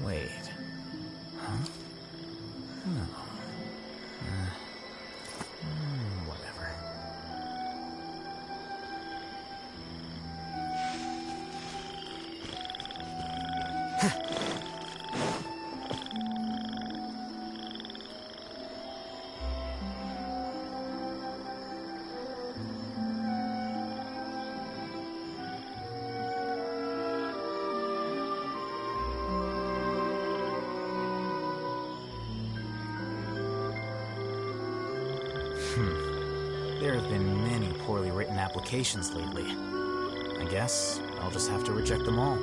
Wait. Huh? No. Whatever. There have been many poorly written applications lately. I guess I'll just have to reject them all.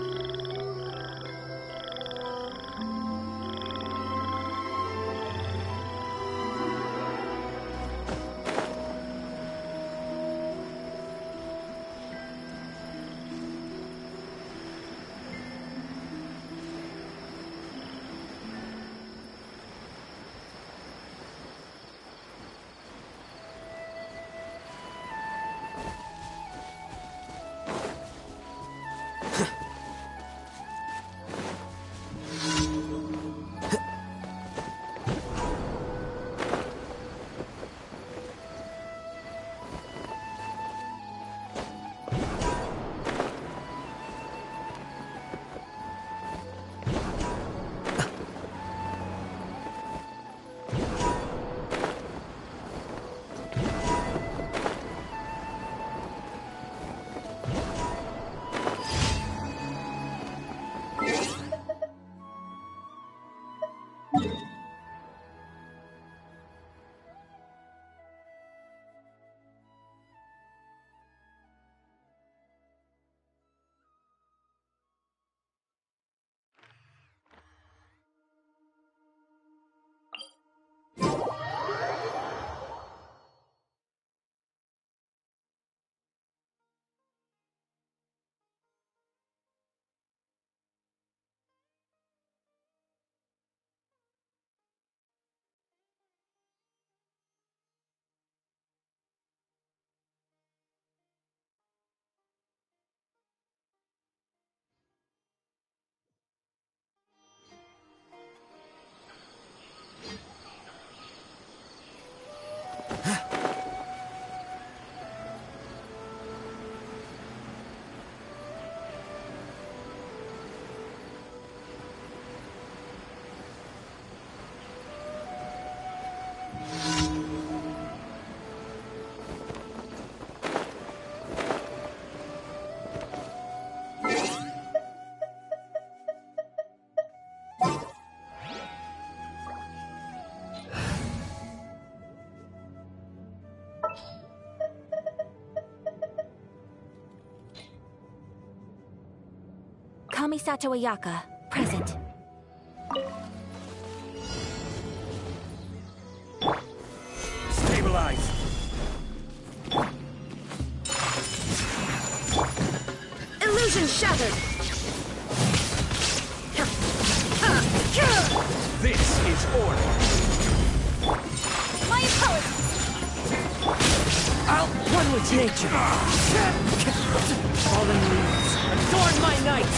Kamisato Ayaka, present. Stabilize! Illusion shattered! This is order! My apologies! One with nature. Fallen leaves, adorn my night.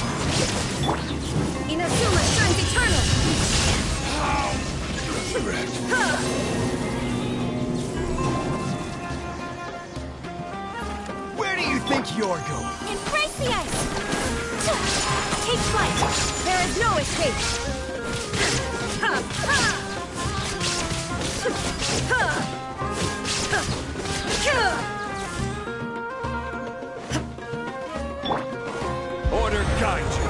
Inazuma shines eternal! Where do you think you're going. Embrace the ice! Take flight! There is no escape! Ha! Ha! Ha! Order guide you.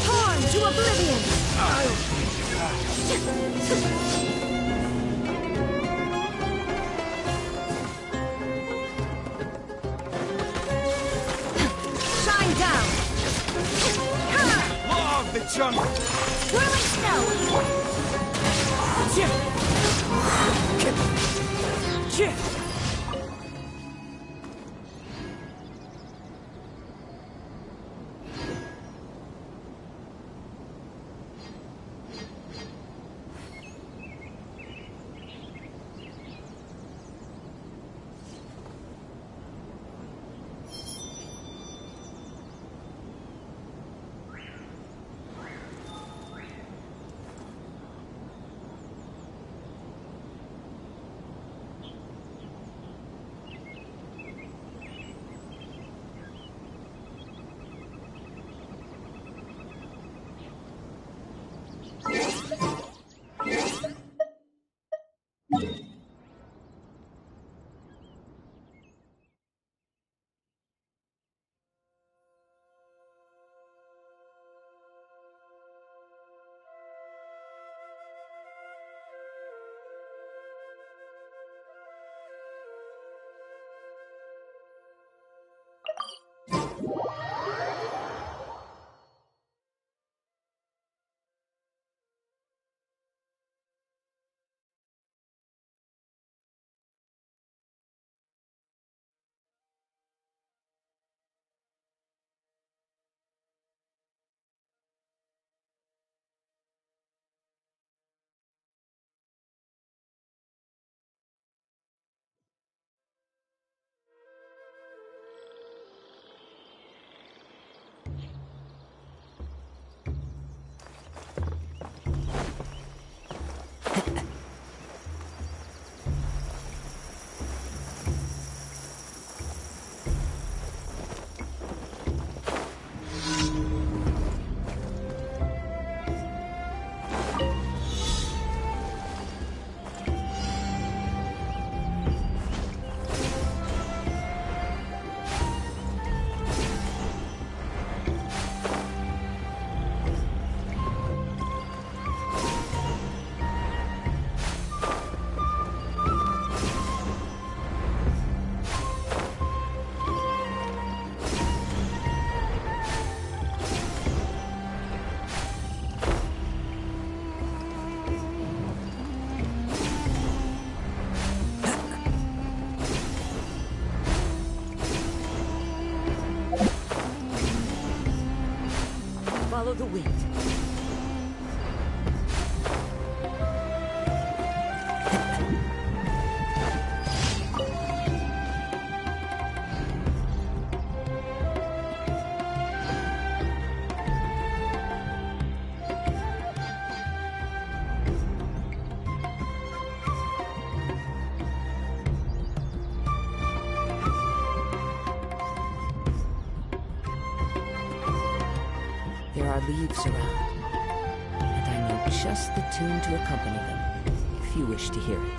Torn to oblivion! Shine down! Law of the jungle. Whirling snow! Follow the wind. There are leaves around, and I know just the tune to accompany them, if you wish to hear it.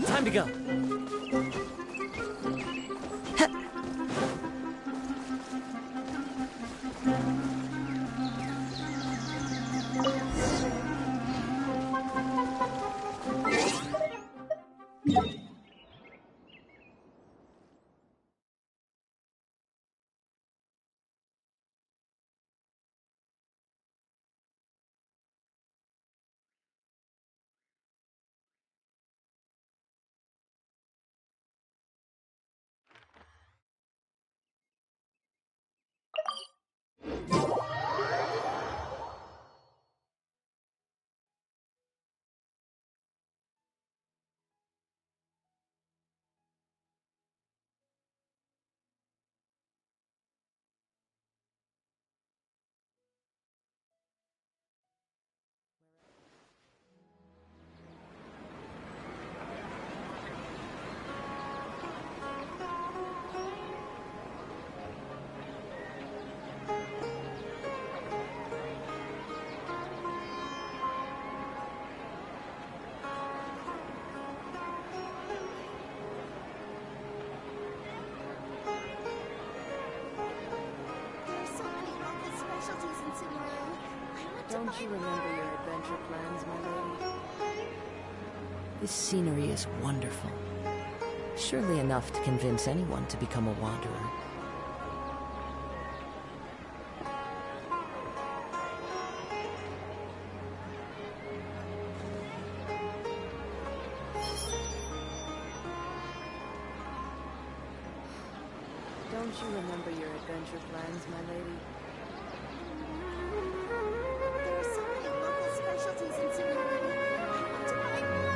Time to go. Don't you remember your adventure plans, my lady? This scenery is wonderful. Surely enough to convince anyone to become a wanderer. Don't you remember your adventure plans, my lady? There are so many local specialties in Cimarron. I want to buy more.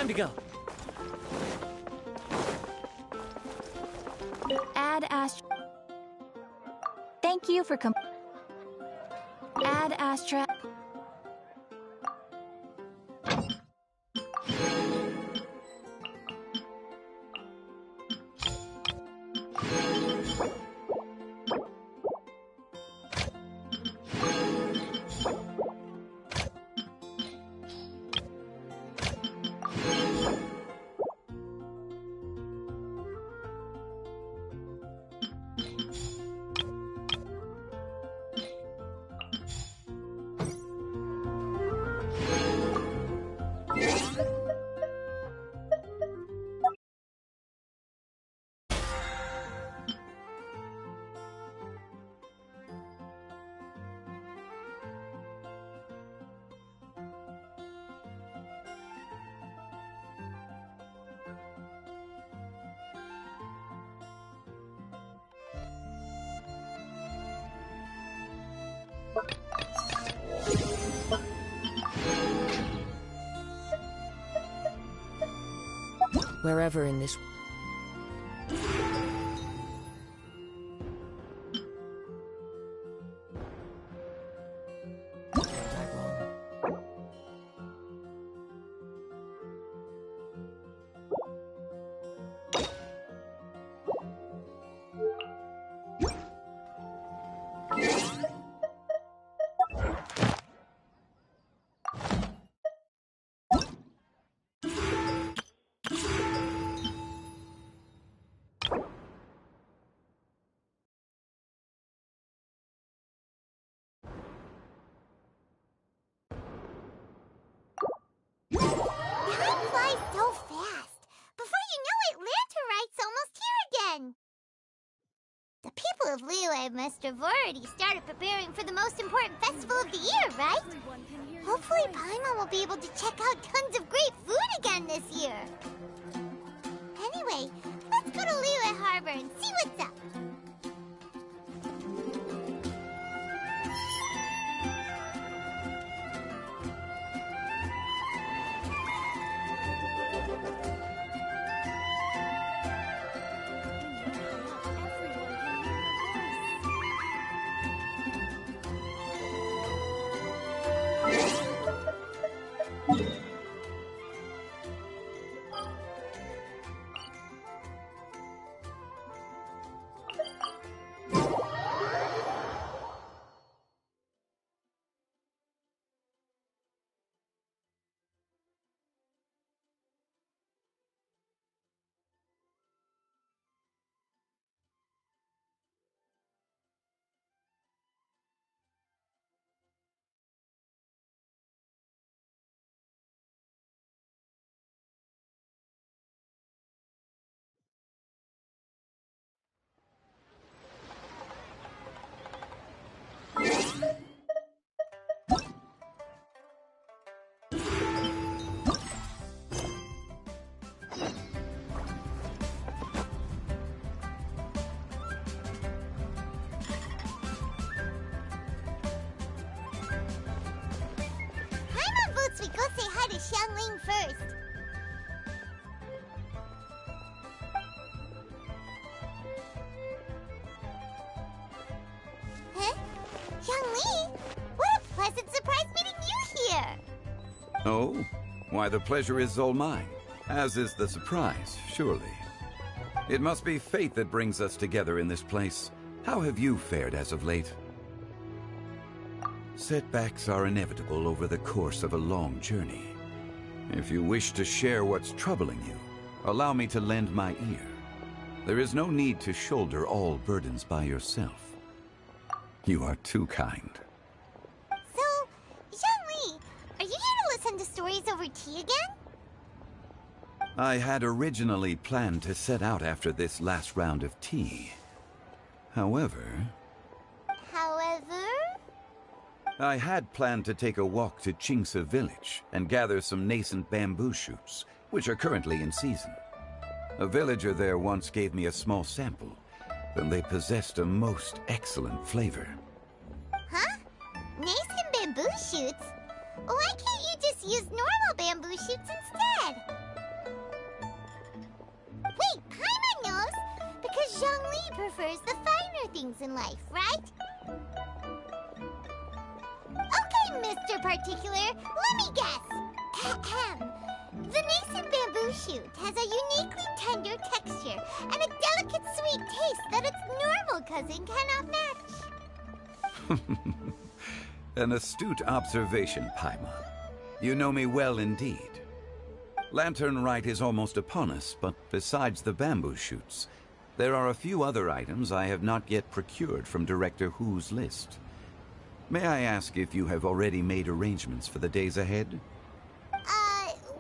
Time to go. Add Astra. Thank you for Add Astra. Wherever in this... Time flies so fast. Before you know it, Rite's almost here again. The people of Liyue must have already started preparing for the most important festival of the year, right? Hopefully Paimon will be able to check out tons of great food again this year. Anyway, let's go to Liyue Harbor and see what's up. We go say hi to Xiangling first. Huh? Xiangling? What a pleasant surprise meeting you here! Oh? Why, the pleasure is all mine. As is the surprise, surely. It must be fate that brings us together in this place. How have you fared as of late? Setbacks are inevitable over the course of a long journey. If you wish to share what's troubling you, allow me to lend my ear. There is no need to shoulder all burdens by yourself. You are too kind. So, Xiangli, are you here to listen to stories over tea again? I had originally planned to set out after this last round of tea. However... I had planned to take a walk to Qingce village and gather some nascent bamboo shoots, which are currently in season. A villager there once gave me a small sample, and they possessed a most excellent flavor. Huh? Nascent bamboo shoots? Why can't you just use normal bamboo shoots instead? prefers the finer things in life, right? Okay, Mr. Particular, let me guess. Ahem. The nascent bamboo shoot has a uniquely tender texture and a delicate sweet taste that its normal cousin cannot match. An astute observation, Paimon. You know me well indeed. Lantern Rite is almost upon us, but besides the bamboo shoots, there are a few other items I have not yet procured from Director Hu's list. May I ask if you have already made arrangements for the days ahead?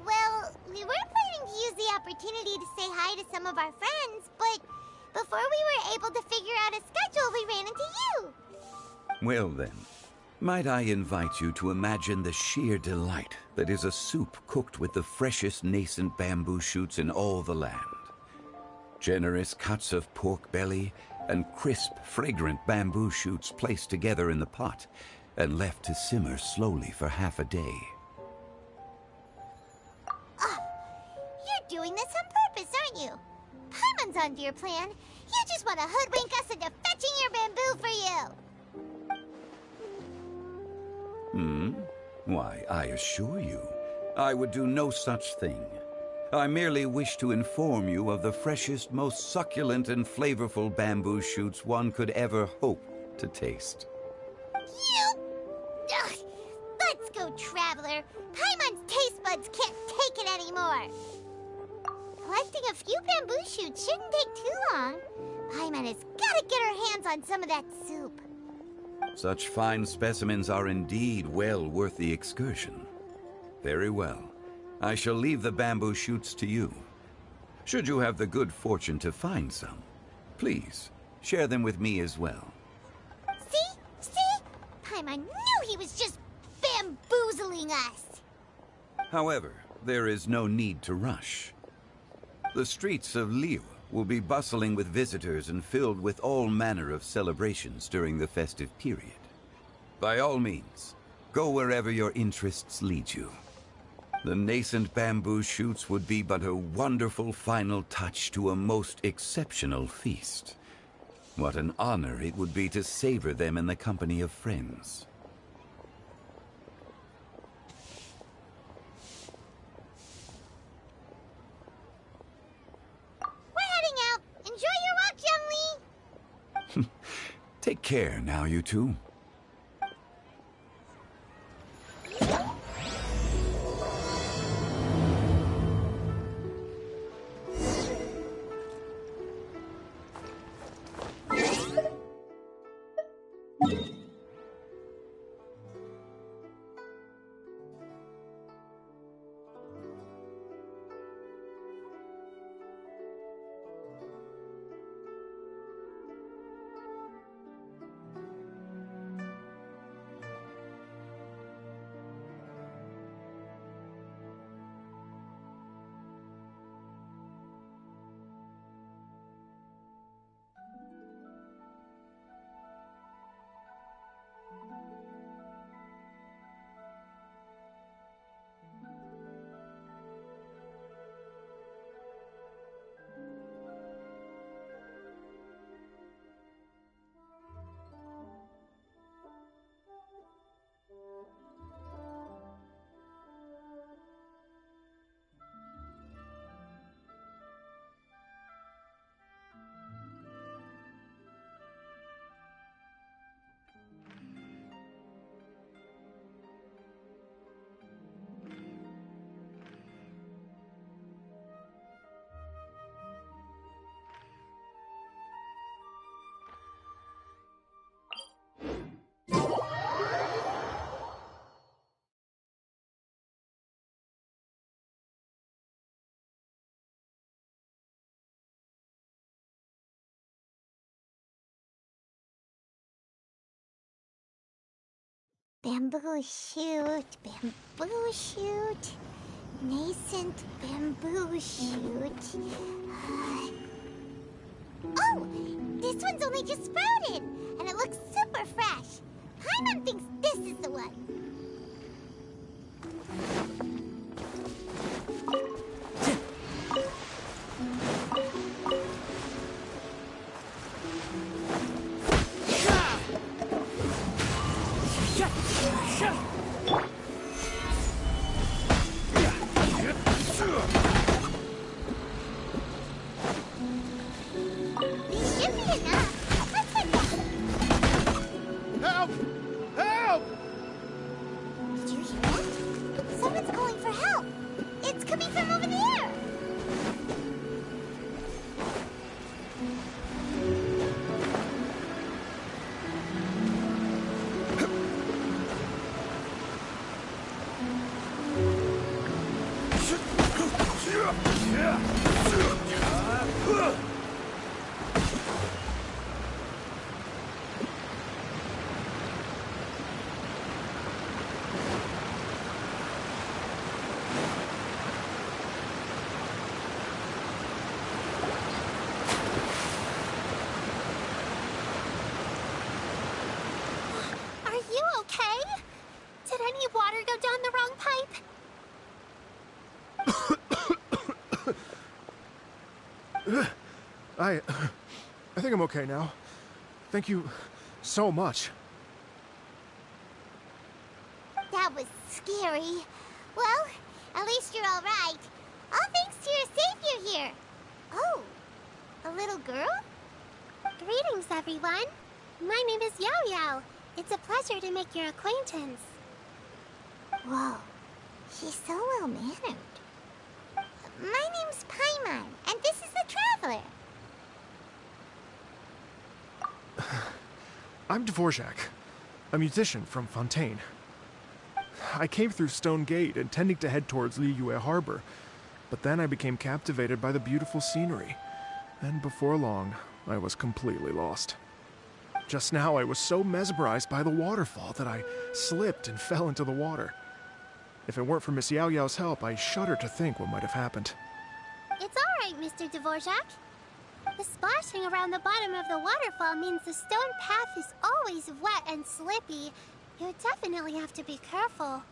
Well, we were planning to use the opportunity to say hi to some of our friends, but before we were able to figure out a schedule, we ran into you. Well then, might I invite you to imagine the sheer delight that is a soup cooked with the freshest nascent bamboo shoots in all the land. Generous cuts of pork belly and crisp, fragrant bamboo shoots placed together in the pot and left to simmer slowly for half a day. You're doing this on purpose, aren't you? Paimon's onto your plan. You just want to hoodwink us into fetching your bamboo for you. Why, I assure you, I would do no such thing. I merely wish to inform you of the freshest, most succulent and flavorful bamboo shoots one could ever hope to taste. You... Ugh. Let's go, Traveler. Paimon's taste buds can't take it anymore. Collecting a few bamboo shoots shouldn't take too long. Paimon has got to get her hands on some of that soup. Such fine specimens are indeed well worth the excursion. Very well. I shall leave the bamboo shoots to you. Should you have the good fortune to find some, please share them with me as well. See? Paimon knew he was just bamboozling us. However, there is no need to rush. The streets of Liyue will be bustling with visitors and filled with all manner of celebrations during the festive period. By all means, go wherever your interests lead you. The nascent bamboo shoots would be but a wonderful final touch to a most exceptional feast. What an honor it would be to savor them in the company of friends. Take care now, you two. Bamboo shoot, nascent bamboo shoot. Oh, this one's only just sprouted, and it looks super fresh. Paimon thinks this is the one. Are you okay? Did any water go down the wrong pipe? I think I'm okay now. Thank you so much. That was scary. Well, at least you're all right. All thanks to your savior here. Oh, a little girl? Greetings, everyone. My name is Yao Yao. It's a pleasure to make your acquaintance. Whoa, she's so well-mannered. My name's Paimon, and this is the Traveler. I'm Dvorak, a musician from Fontaine. I came through Stone Gate intending to head towards Liyue Harbor, but then I became captivated by the beautiful scenery, and before long, I was completely lost. Just now, I was so mesmerized by the waterfall that I slipped and fell into the water. If it weren't for Miss Yao Yao's help, I shudder to think what might have happened. It's all right, Mr. Dvorak. The splashing around the bottom of the waterfall means the stone path is always wet and slippy. You definitely have to be careful.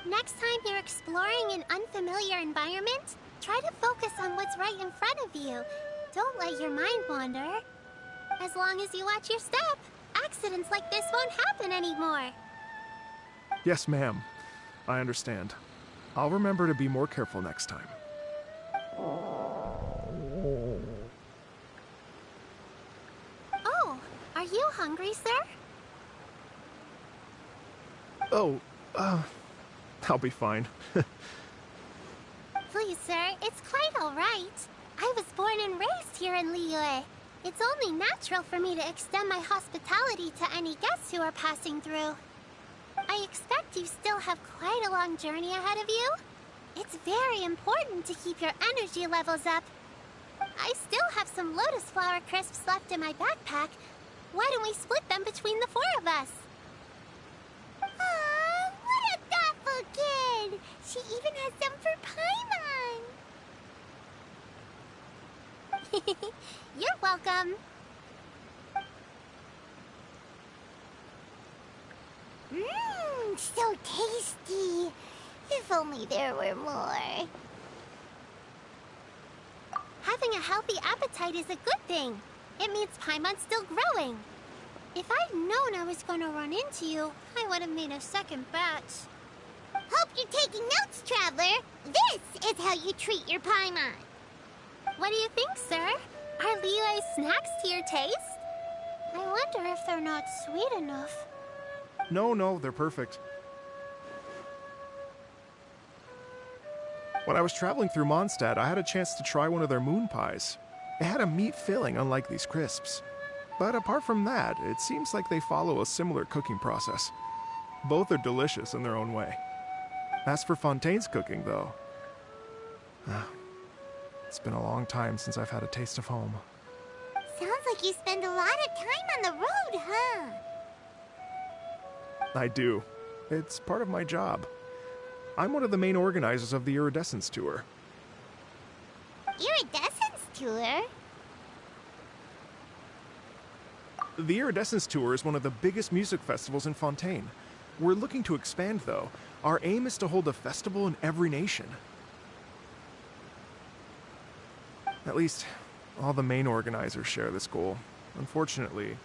Next time you're exploring an unfamiliar environment, try to focus on what's right in front of you. Don't let your mind wander. As long as you watch your step, accidents like this won't happen anymore. Yes, ma'am. I understand. I'll remember to be more careful next time. Oh, are you hungry, sir? Oh, I'll be fine. Please, sir, it's quite all right. I was born and raised here in Liyue. It's only natural for me to extend my hospitality to any guests who are passing through. I expect you still have quite a long journey ahead of you. It's very important to keep your energy levels up. I still have some lotus flower crisps left in my backpack. Why don't we split them between the four of us? Aw, what a thoughtful kid! She even has some for Paimon! You're welcome. Mmm, so tasty. If only there were more. Having a healthy appetite is a good thing. It means Paimon's still growing. If I'd known I was gonna run into you, I would have made a second batch. Hope you're taking notes, Traveler. This is how you treat your Paimon. What do you think, sir? Are Liyue's snacks to your taste? I wonder if they're not sweet enough. No, they're perfect. When I was traveling through Mondstadt, I had a chance to try one of their moon pies. It had a meat filling, unlike these crisps. But apart from that, it seems like they follow a similar cooking process. Both are delicious in their own way. As for Fontaine's cooking, though, it's been a long time since I've had a taste of home. Sounds like you spend a lot of time on the road, huh? I do. It's part of my job. I'm one of the main organizers of the Iridescence Tour. Iridescence Tour? The Iridescence Tour is one of the biggest music festivals in Fontaine. We're looking to expand, though. Our aim is to hold a festival in every nation. At least, all the main organizers share this goal. Unfortunately,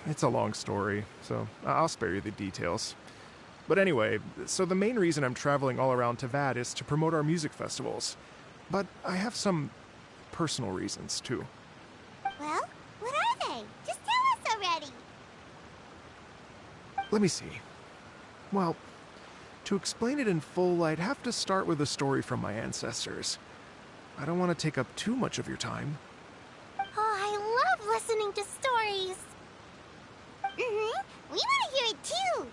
it's a long story, so I'll spare you the details. But anyway, so the main reason I'm traveling all around Tavad is to promote our music festivals. But I have some personal reasons, too. Well, what are they? Just tell us already. Let me see. Well, to explain it in full, I'd have to start with a story from my ancestors. I don't want to take up too much of your time. Oh, I love listening to stories. We want to hear it too.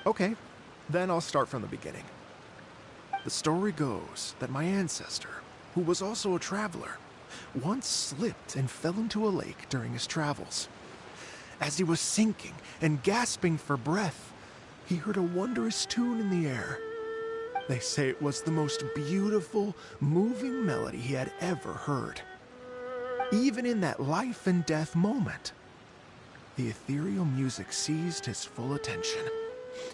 Okay, then I'll start from the beginning. The story goes that my ancestor, who was also a traveler, once slipped and fell into a lake during his travels. As he was sinking and gasping for breath, he heard a wondrous tune in the air. They say it was the most beautiful, moving melody he had ever heard. Even in that life and death moment, the ethereal music seized his full attention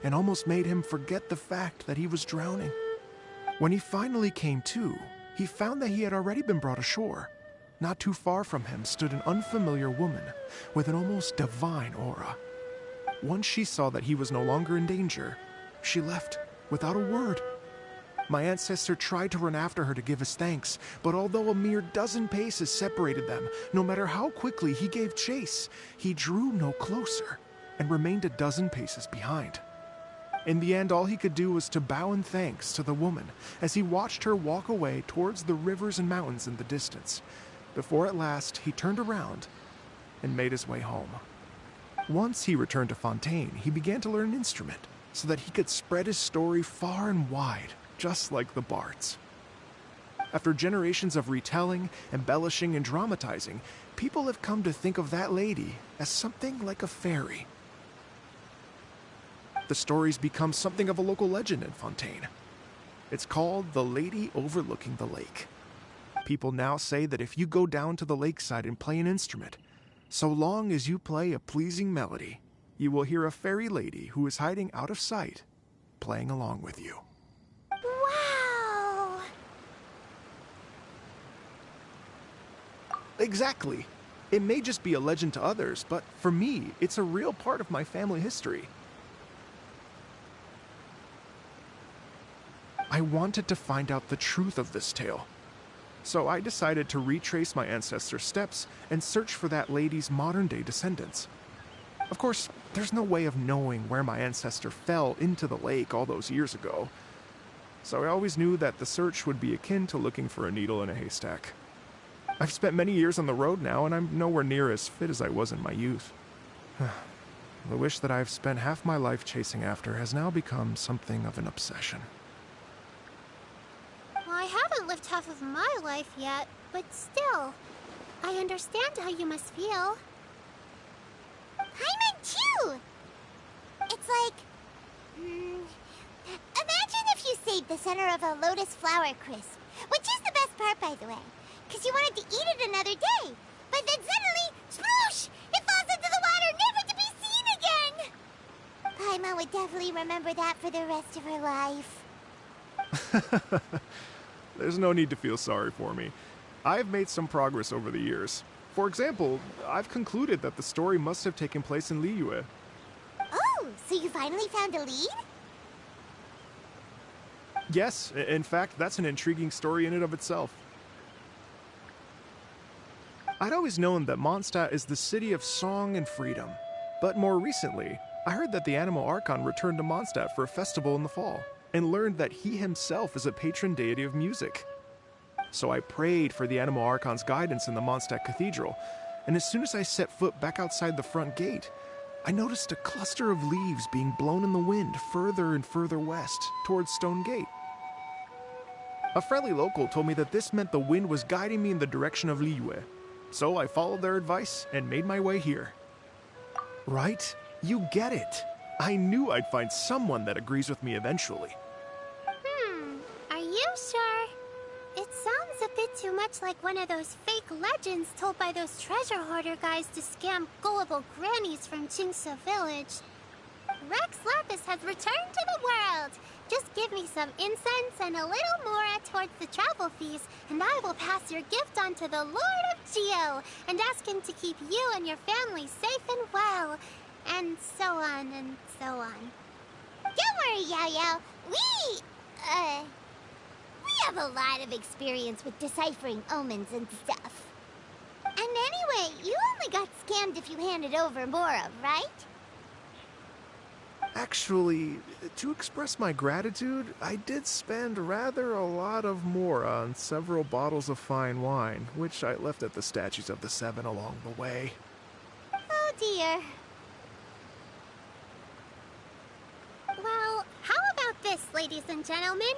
and almost made him forget the fact that he was drowning. When he finally came to, he found that he had already been brought ashore. Not too far from him stood an unfamiliar woman with an almost divine aura. Once she saw that he was no longer in danger, she left without a word. My ancestor tried to run after her to give his thanks, but although a mere dozen paces separated them, no matter how quickly he gave chase, he drew no closer and remained a dozen paces behind. In the end, all he could do was to bow in thanks to the woman as he watched her walk away towards the rivers and mountains in the distance, before at last he turned around and made his way home. Once he returned to Fontaine, he began to learn an instrument so that he could spread his story far and wide, just like the bards. After generations of retelling, embellishing, and dramatizing, people have come to think of that lady as something like a fairy. The story's become something of a local legend in Fontaine. It's called the Lady Overlooking the Lake. People now say that if you go down to the lakeside and play an instrument, so long as you play a pleasing melody, you will hear a fairy lady who is hiding out of sight, playing along with you. Wow! Exactly. It may just be a legend to others, but for me, it's a real part of my family history. I wanted to find out the truth of this tale, so I decided to retrace my ancestors' steps and search for that lady's modern-day descendants. Of course, there's no way of knowing where my ancestor fell into the lake all those years ago, so I always knew that the search would be akin to looking for a needle in a haystack. I've spent many years on the road now, and I'm nowhere near as fit as I was in my youth. The wish that I've spent half my life chasing after has now become something of an obsession. I haven't lived half of my life yet, but still, I understand how you must feel. Paimon too! It's like... imagine if you saved the center of a lotus flower crisp, which is the best part, by the way, because you wanted to eat it another day, but then suddenly, sploosh! It falls into the water, never to be seen again! Paimon would definitely remember that for the rest of her life. There's no need to feel sorry for me. I've made some progress over the years. For example, I've concluded that the story must have taken place in Liyue. Oh, so you finally found a lead? Yes, in fact, that's an intriguing story in and of itself. I'd always known that Mondstadt is the city of song and freedom, but more recently, I heard that the Animal Archon returned to Mondstadt for a festival in the fall, and learned that he himself is a patron deity of music. So I prayed for the Animal Archon's guidance in the Mondstadt Cathedral, and as soon as I set foot back outside the front gate, I noticed a cluster of leaves being blown in the wind further and further west, towards Stone Gate. A friendly local told me that this meant the wind was guiding me in the direction of Liyue, so I followed their advice and made my way here. Right? You get it. I knew I'd find someone that agrees with me eventually. Are you sure? It sounds a bit too much like one of those fake legends told by those treasure hoarder guys to scam gullible grannies from Jingsa Village. Rex Lapis has returned to the world! Just give me some incense and a little more towards the travel fees, and I will pass your gift on to the Lord of Geo, and ask him to keep you and your family safe and well, and so on and so on. Don't worry, Yao Yao. We have a lot of experience with deciphering omens and stuff. And anyway, you only got scammed if you handed over Mora, right? Actually, to express my gratitude, I did spend rather a lot of Mora on several bottles of fine wine, which I left at the Statues of the Seven along the way. Oh dear. Well, how about this, ladies and gentlemen?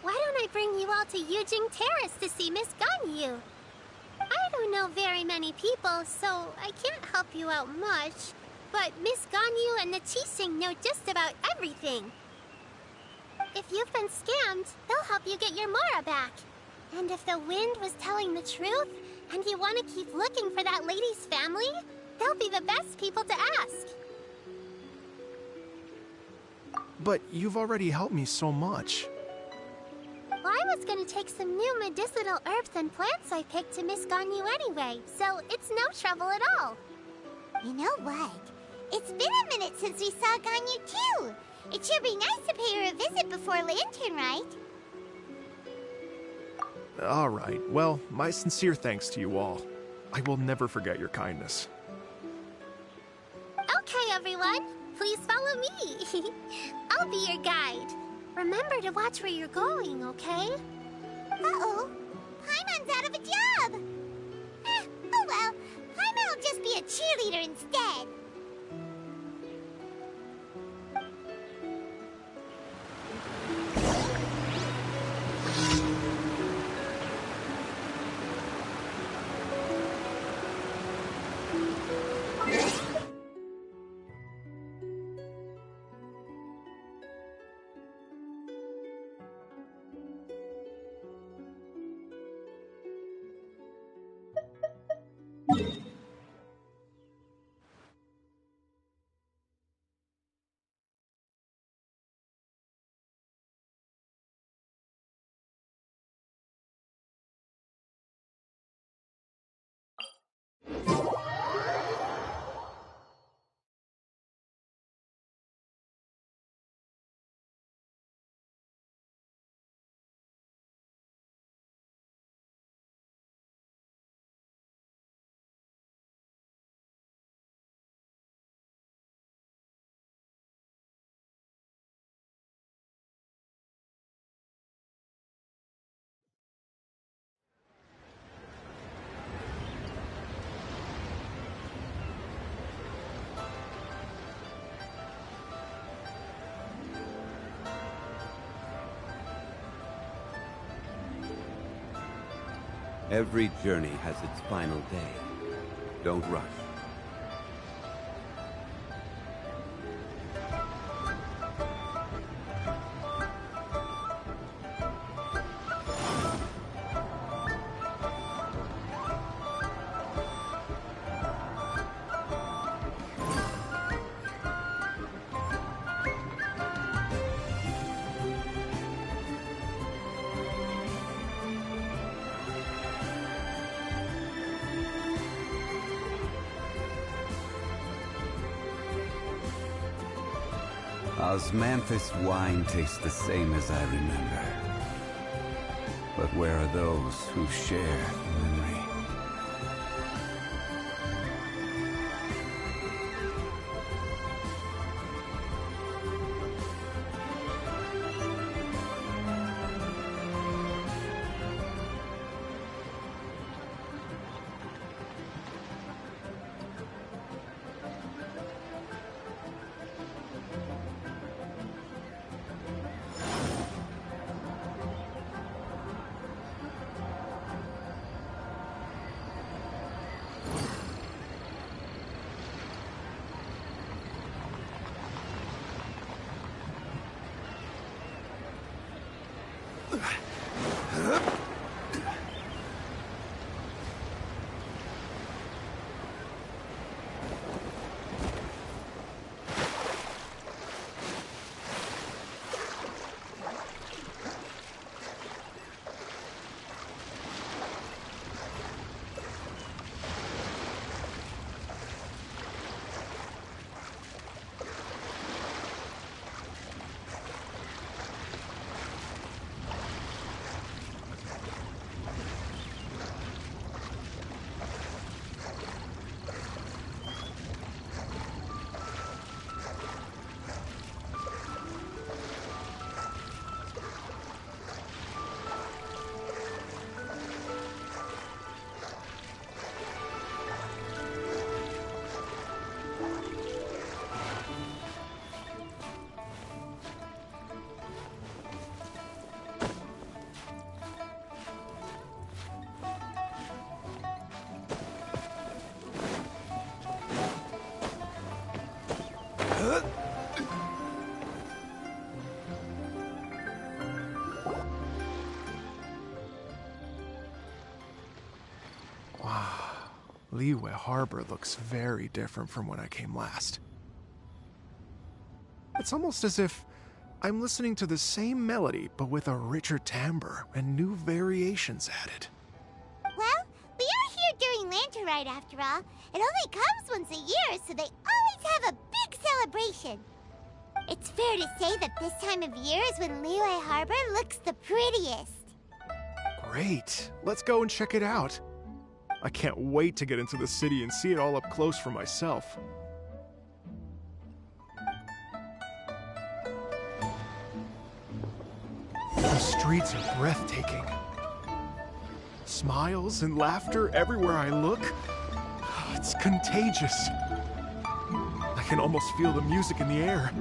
Why don't I bring you all to Yujing Terrace to see Miss Ganyu? I don't know very many people, so I can't help you out much. But Miss Ganyu and the Qixing know just about everything. If you've been scammed, they'll help you get your Mora back. And if the wind was telling the truth, and you want to keep looking for that lady's family, they'll be the best people to ask. But you've already helped me so much. Well, I was gonna take some new medicinal herbs and plants I picked to Miss Ganyu anyway, so it's no trouble at all. You know what? It's been a minute since we saw Ganyu too. It should be nice to pay her a visit before Lantern, right? All right, well, my sincere thanks to you all. I will never forget your kindness. Okay, everyone. Please follow me. I'll be your guide. Remember to watch where you're going, okay? Uh-oh. Paimon's out of a job. Oh well. Paimon will just be a cheerleader instead. Every journey has its final day. Don't rush. Osmanthus wine tastes the same as I remember. But where are those who share memory? Liyue Harbor looks very different from when I came last. It's almost as if I'm listening to the same melody, but with a richer timbre and new variations added. Well, we are here during Lantern Rite after all. It only comes once a year, so they always have a big celebration. It's fair to say that this time of year is when Liyue Harbor looks the prettiest. Great. Let's go and check it out. I can't wait to get into the city and see it all up close for myself. The streets are breathtaking. Smiles and laughter everywhere I look. It's contagious. I can almost feel the music in the air.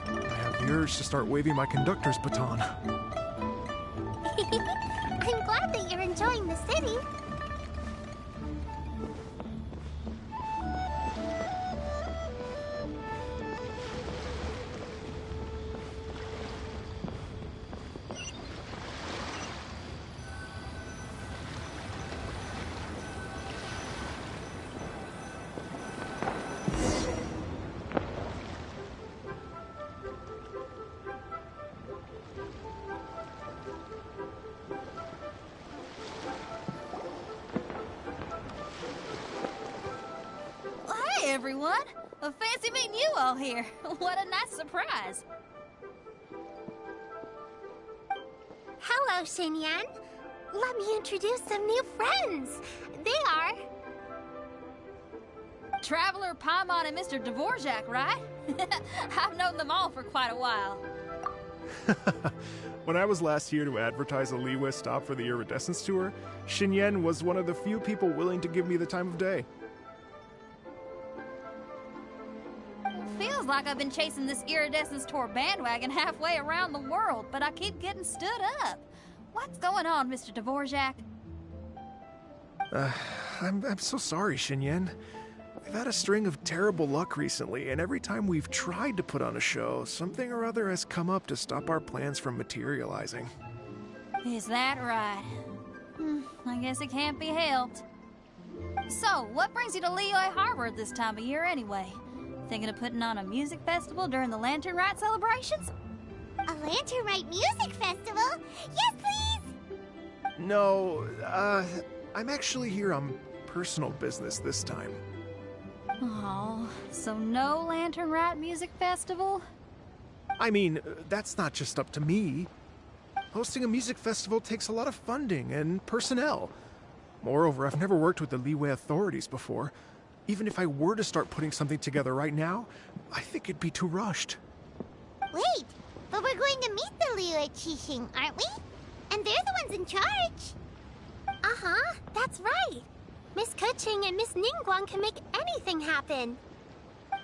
I have the urge to start waving my conductor's baton. I'm glad that you're enjoying the city. Everyone, fancy meeting you all here. What a nice surprise. Hello, Xinyan. Let me introduce some new friends. They are... Traveler, Paimon, and Mr. Dvorak, right? I've known them all for quite a while. When I was last here to advertise a Liyue stop for the Iridescence Tour, Xinyan was one of the few people willing to give me the time of day. Feels like I've been chasing this Iridescence Tour bandwagon halfway around the world, but I keep getting stood up. What's going on, Mr. Dvorak? I'm so sorry, Xinyan. We've had a string of terrible luck recently, and every time we've tried to put on a show, something or other has come up to stop our plans from materializing. Is that right? I guess it can't be helped. So, what brings you to Liyue Harbor at this time of year anyway? Thinking of putting on a music festival during the Lantern Rite celebrations? A Lantern Rite music festival? Yes, please! No, I'm actually here on personal business this time. Oh, so no Lantern Rite music festival? I mean, that's not just up to me. Hosting a music festival takes a lot of funding and personnel. Moreover, I've never worked with the Liyue authorities before. Even if I were to start putting something together right now, I think it'd be too rushed. Wait, but we're going to meet the Liyue Qixing, aren't we? And they're the ones in charge. Uh-huh, that's right. Miss Keqing and Miss Ningguang can make anything happen.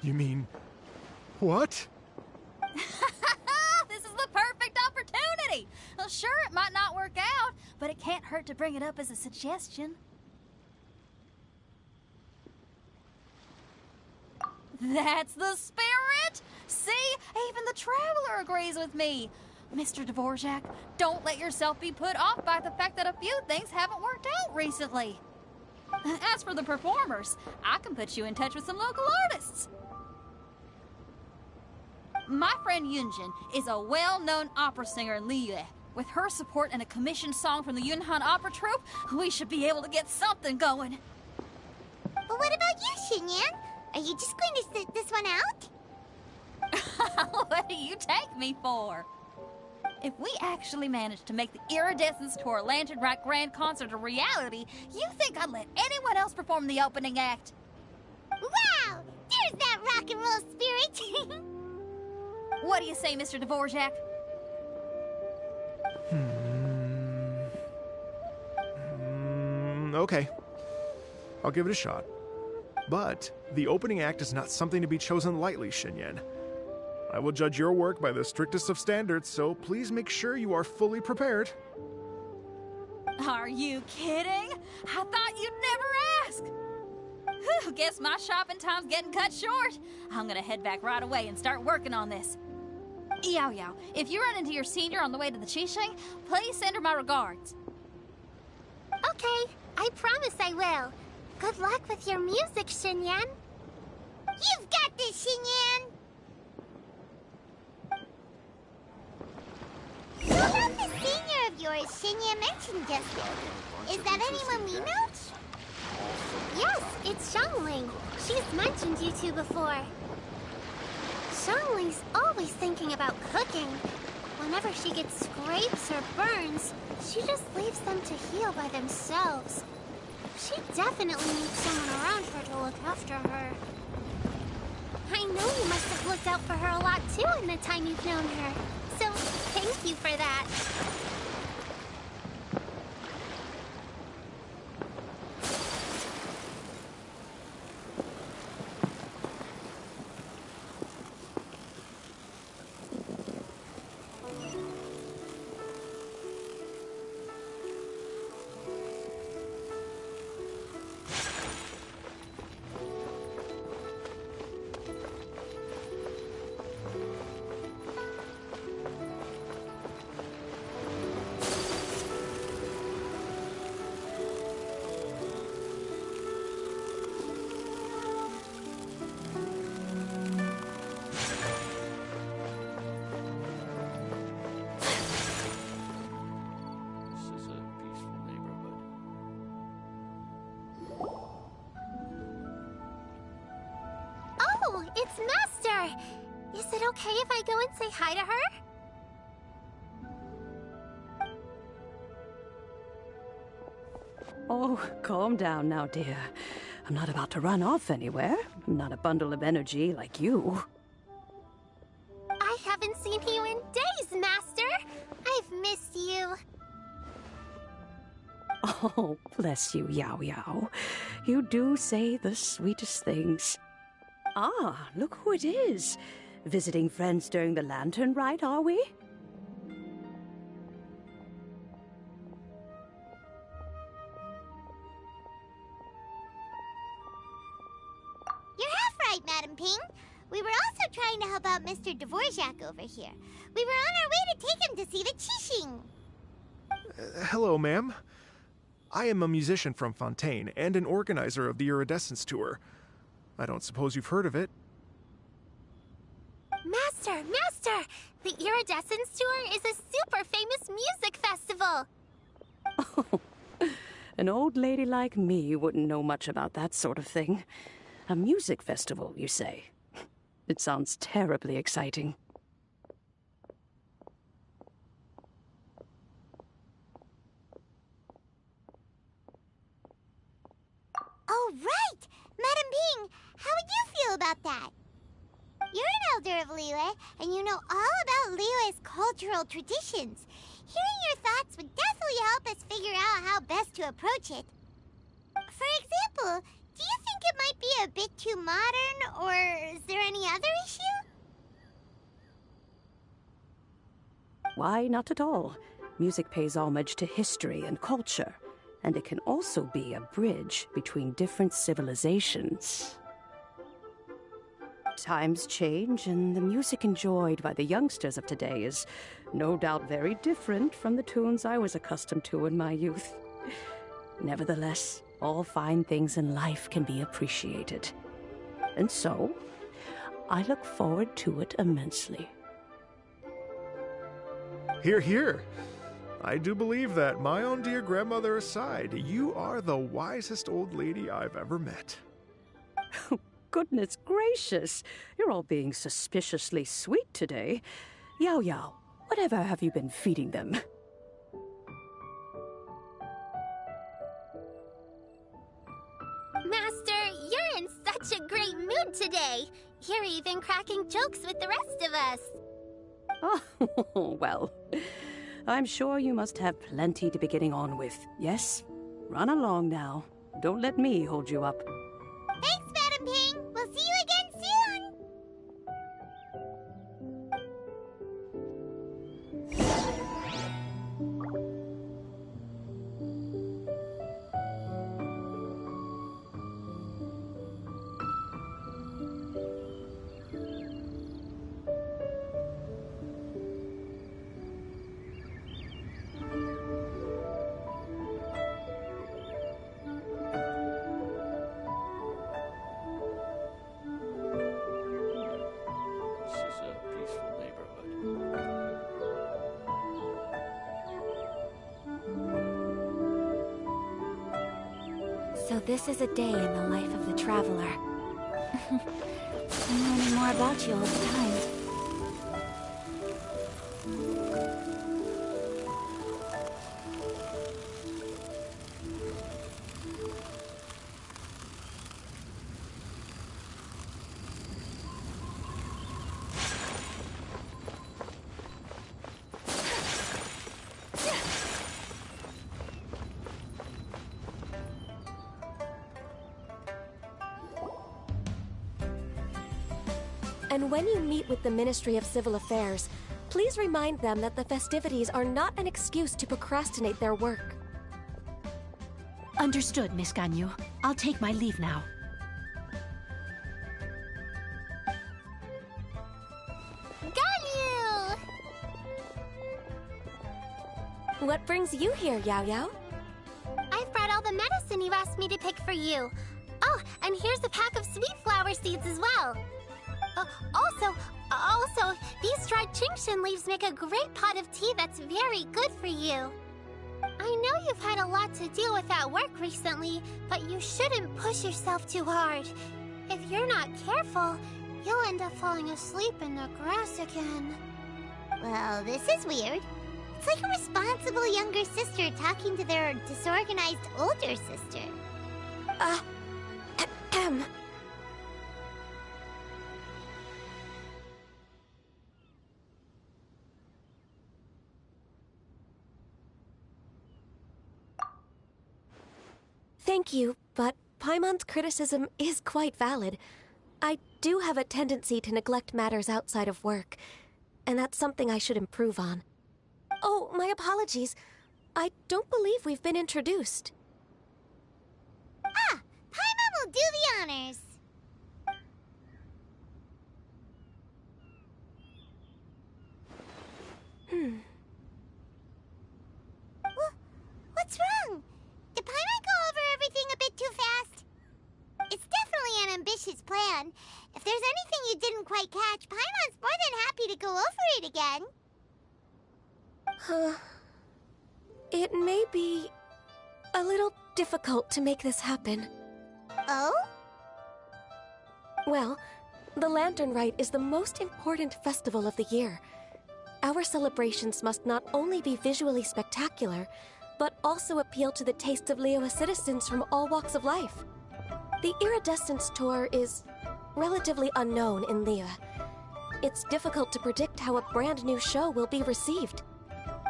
You mean... what? This is the perfect opportunity! Well, sure, it might not work out, but it can't hurt to bring it up as a suggestion. That's the spirit! See? Even the Traveler agrees with me. Mr. Dvorak, don't let yourself be put off by the fact that a few things haven't worked out recently. As for the performers, I can put you in touch with some local artists. My friend Yunjin is a well-known opera singer in Liyue. With her support and a commissioned song from the Yunhan Opera Troupe, we should be able to get something going. But what about you, Xinyan? Are you just going to sit this one out? What do you take me for? If we actually manage to make the Iridescence Tour Lantern Rite Grand Concert a reality, you think I'd let anyone else perform the opening act? Wow! There's that rock and roll spirit! What do you say, Mr. Dvorak? Okay. I'll give it a shot. But the opening act is not something to be chosen lightly, Xinyan. I will judge your work by the strictest of standards, so please make sure you are fully prepared. Are you kidding? I thought you'd never ask. Whew, guess my shopping time's getting cut short. I'm gonna head back right away and start working on this. Yao Yao, if you run into your senior on the way to the Qixing, please send her my regards. Okay, I promise I will. Good luck with your music, Xinyan. You've got this, Xinyan! So about this senior of yours Xinyan mentioned just now. Is that anyone we know? Yes, it's Xiangling. She's mentioned you two before. Xiangling's always thinking about cooking. Whenever she gets scrapes or burns, she just leaves them to heal by themselves. She definitely needs someone around her to look after her. I know you must have looked out for her a lot too in the time you've known her. So, thank you for that. Oh, it's Master! Is it okay if I go and say hi to her? Oh, calm down now, dear. I'm not about to run off anywhere. I'm not a bundle of energy like you. I haven't seen you in days, Master! I've missed you. Oh, bless you, Yao Yao. You do say the sweetest things. Ah, look who it is. Visiting friends during the lantern rite, are we? You're half right, Madam Ping. We were also trying to help out Mr. Dvorak over here. We were on our way to take him to see the Qixing. Hello, ma'am. I am a musician from Fontaine and an organizer of the Iridescence Tour. I don't suppose you've heard of it. Master! Master! The Iridescence Tour is a super famous music festival! Oh, an old lady like me wouldn't know much about that sort of thing. A music festival, you say? It sounds terribly exciting. Oh, right! Madam Ping, how would you feel about that? You're an elder of Liyue, and you know all about Liyue's cultural traditions. Hearing your thoughts would definitely help us figure out how best to approach it. For example, do you think it might be a bit too modern, or is there any other issue? Why, not at all. Music pays homage to history and culture, and it can also be a bridge between different civilizations. Times change, and the music enjoyed by the youngsters of today is no doubt very different from the tunes I was accustomed to in my youth. Nevertheless, all fine things in life can be appreciated. And so, I look forward to it immensely. Hear, hear. I do believe that, my own dear grandmother aside, you are the wisest old lady I've ever met. Goodness gracious, you're all being suspiciously sweet today. Yao Yao, whatever have you been feeding them? Master, you're in such a great mood today. You're even cracking jokes with the rest of us. Oh, well, I'm sure you must have plenty to be getting on with. Yes? Run along now. Don't let me hold you up. Thanks, Madam Ping. We'll see you again soon. So this is a day in the life of the traveler. I'm learning more about you all the time. And when you meet with the Ministry of Civil Affairs, please remind them that the festivities are not an excuse to procrastinate their work. Understood, Miss Ganyu. I'll take my leave now. Ganyu! What brings you here, Yao Yao? I've brought all the medicine you asked me to pick for you. Oh, and here's a pack of sweet flower seeds as well. Also, these dried Genshin leaves make a great pot of tea that's very good for you. I know you've had a lot to deal with at work recently, but you shouldn't push yourself too hard. If you're not careful, you'll end up falling asleep in the grass again. Well, this is weird. It's like a responsible younger sister talking to their disorganized older sister. Thank you, but Paimon's criticism is quite valid. I do have a tendency to neglect matters outside of work, and that's something I should improve on. Oh, my apologies. I don't believe we've been introduced. Ah, Paimon will do the honors. What's wrong? Did Paimon go over everything a bit too fast? It's definitely an ambitious plan. If there's anything you didn't quite catch, Paimon's more than happy to go over it again. It may be a little difficult to make this happen. Oh? Well, the Lantern Rite is the most important festival of the year. Our celebrations must not only be visually spectacular, but also appeal to the tastes of Liyue citizens from all walks of life. The Iridescence Tour is relatively unknown in Liyue. It's difficult to predict how a brand new show will be received.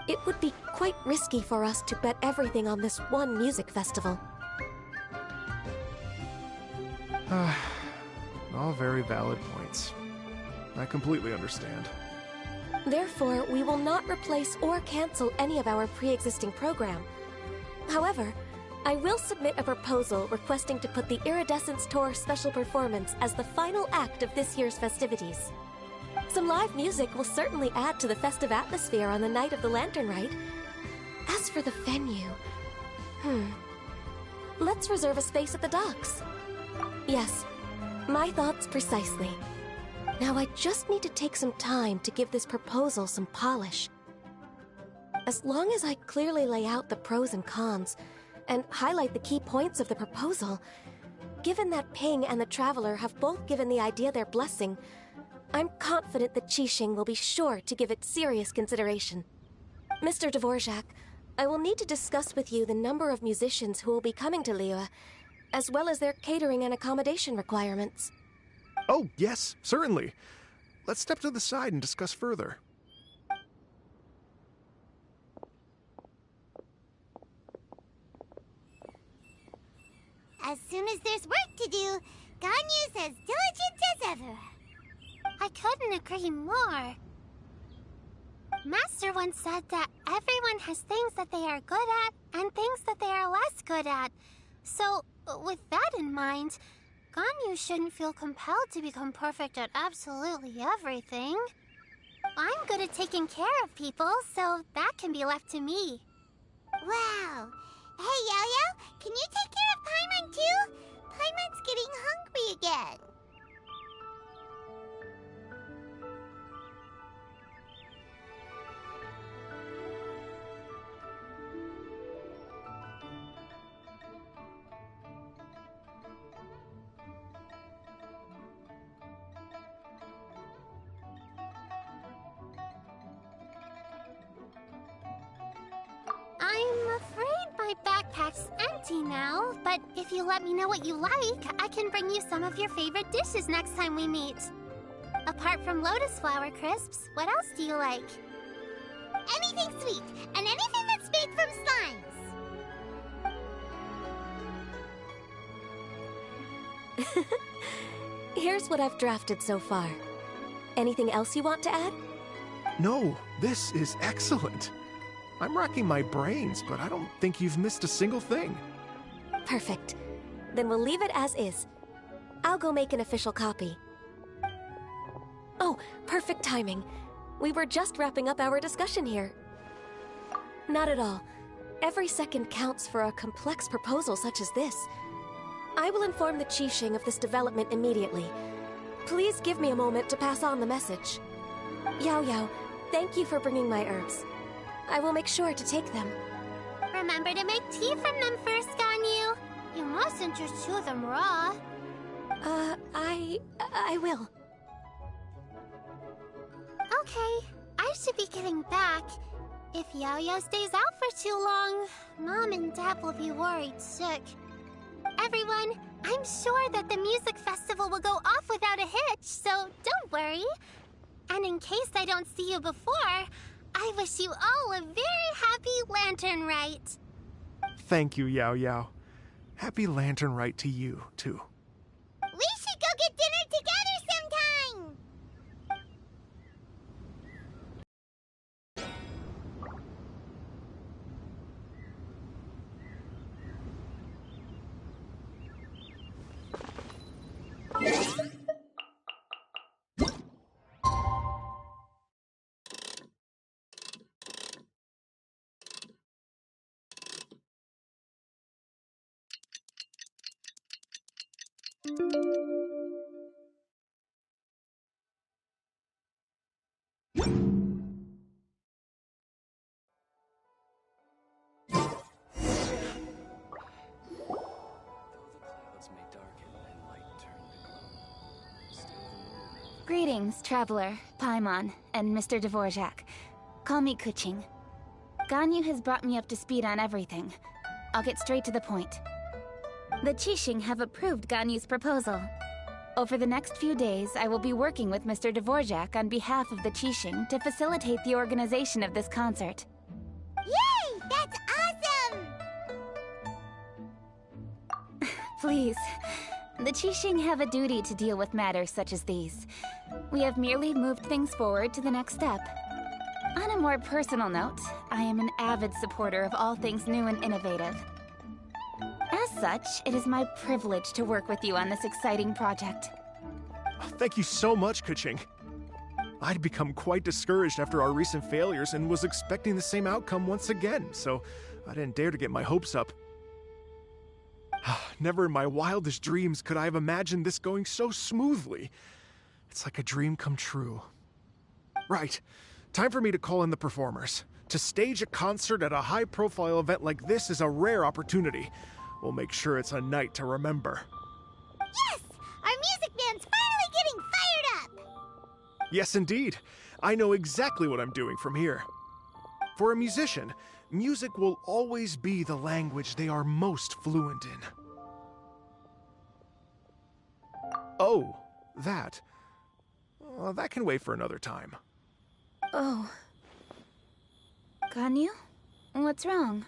It would be quite risky for us to bet everything on this one music festival. All very valid points. I completely understand. Therefore, we will not replace or cancel any of our pre-existing program. However, I will submit a proposal requesting to put the Iridescence Tour special performance as the final act of this year's festivities. Some live music will certainly add to the festive atmosphere on the night of the Lantern Rite. As for the venue... Let's reserve a space at the docks. Yes, my thoughts precisely. Now I just need to take some time to give this proposal some polish. As long as I clearly lay out the pros and cons, and highlight the key points of the proposal, given that Ping and the Traveler have both given the idea their blessing, I'm confident that Qixing will be sure to give it serious consideration. Mr. Dvorak, I will need to discuss with you the number of musicians who will be coming to Liyue, as well as their catering and accommodation requirements. Oh, yes, certainly. Let's step to the side and discuss further. As soon as there's work to do, Ganyu's as diligent as ever. I couldn't agree more. Master once said that everyone has things that they are good at and things that they are less good at. So, with that in mind, Ganyu shouldn't feel compelled to become perfect at absolutely everything. I'm good at taking care of people, so that can be left to me. Wow. Hey, Yo-Yo, can you take care of Paimon too? Paimon's getting hungry again. backpack's empty now, but if you let me know what you like, I can bring you some of your favorite dishes next time we meet. Apart from lotus flower crisps, what else do you like? Anything sweet, and anything that's made from slimes. Here's what I've drafted so far. Anything else you want to add? No, this is excellent. I'm racking my brains, but I don't think you've missed a single thing. Perfect. Then we'll leave it as is. I'll go make an official copy. Oh, perfect timing. We were just wrapping up our discussion here. Not at all. Every second counts for a complex proposal such as this. I will inform the Qixing of this development immediately. Please give me a moment to pass on the message. Yao Yao, thank you for bringing my herbs. I will make sure to take them. Remember to make tea from them first, Ganyu. You mustn't just chew them raw. I will. Okay, I should be getting back. If Yao Yao stays out for too long, Mom and Dad will be worried sick. Everyone, I'm sure that the music festival will go off without a hitch, so don't worry. And in case I don't see you before, I wish you all a very happy Lantern Rite. Thank you, Yao Yao. Happy Lantern Rite to you, too. We should go get dinner together sometime! Greetings, Traveler, Paimon, and Mr. Dvorak. Call me Kuching. Ganyu has brought me up to speed on everything. I'll get straight to the point. The Qixing have approved Ganyu's proposal. Over the next few days, I will be working with Mr. Dvorak on behalf of the Qixing to facilitate the organization of this concert. Yay! That's awesome! Please. The Qixing have a duty to deal with matters such as these. We have merely moved things forward to the next step. On a more personal note, I am an avid supporter of all things new and innovative. As such, it is my privilege to work with you on this exciting project. Thank you so much, Kuching. I'd become quite discouraged after our recent failures and was expecting the same outcome once again, so I didn't dare to get my hopes up. Never in my wildest dreams could I have imagined this going so smoothly. It's like a dream come true. Right. Time for me to call in the performers. To stage a concert at a high-profile event like this is a rare opportunity. We'll make sure it's a night to remember. Yes! Our music band's finally getting fired up! Yes, indeed. I know exactly what I'm doing from here. For a musician, music will always be the language they are most fluent in. Oh, that. That can wait for another time. Oh. Ganyu? What's wrong?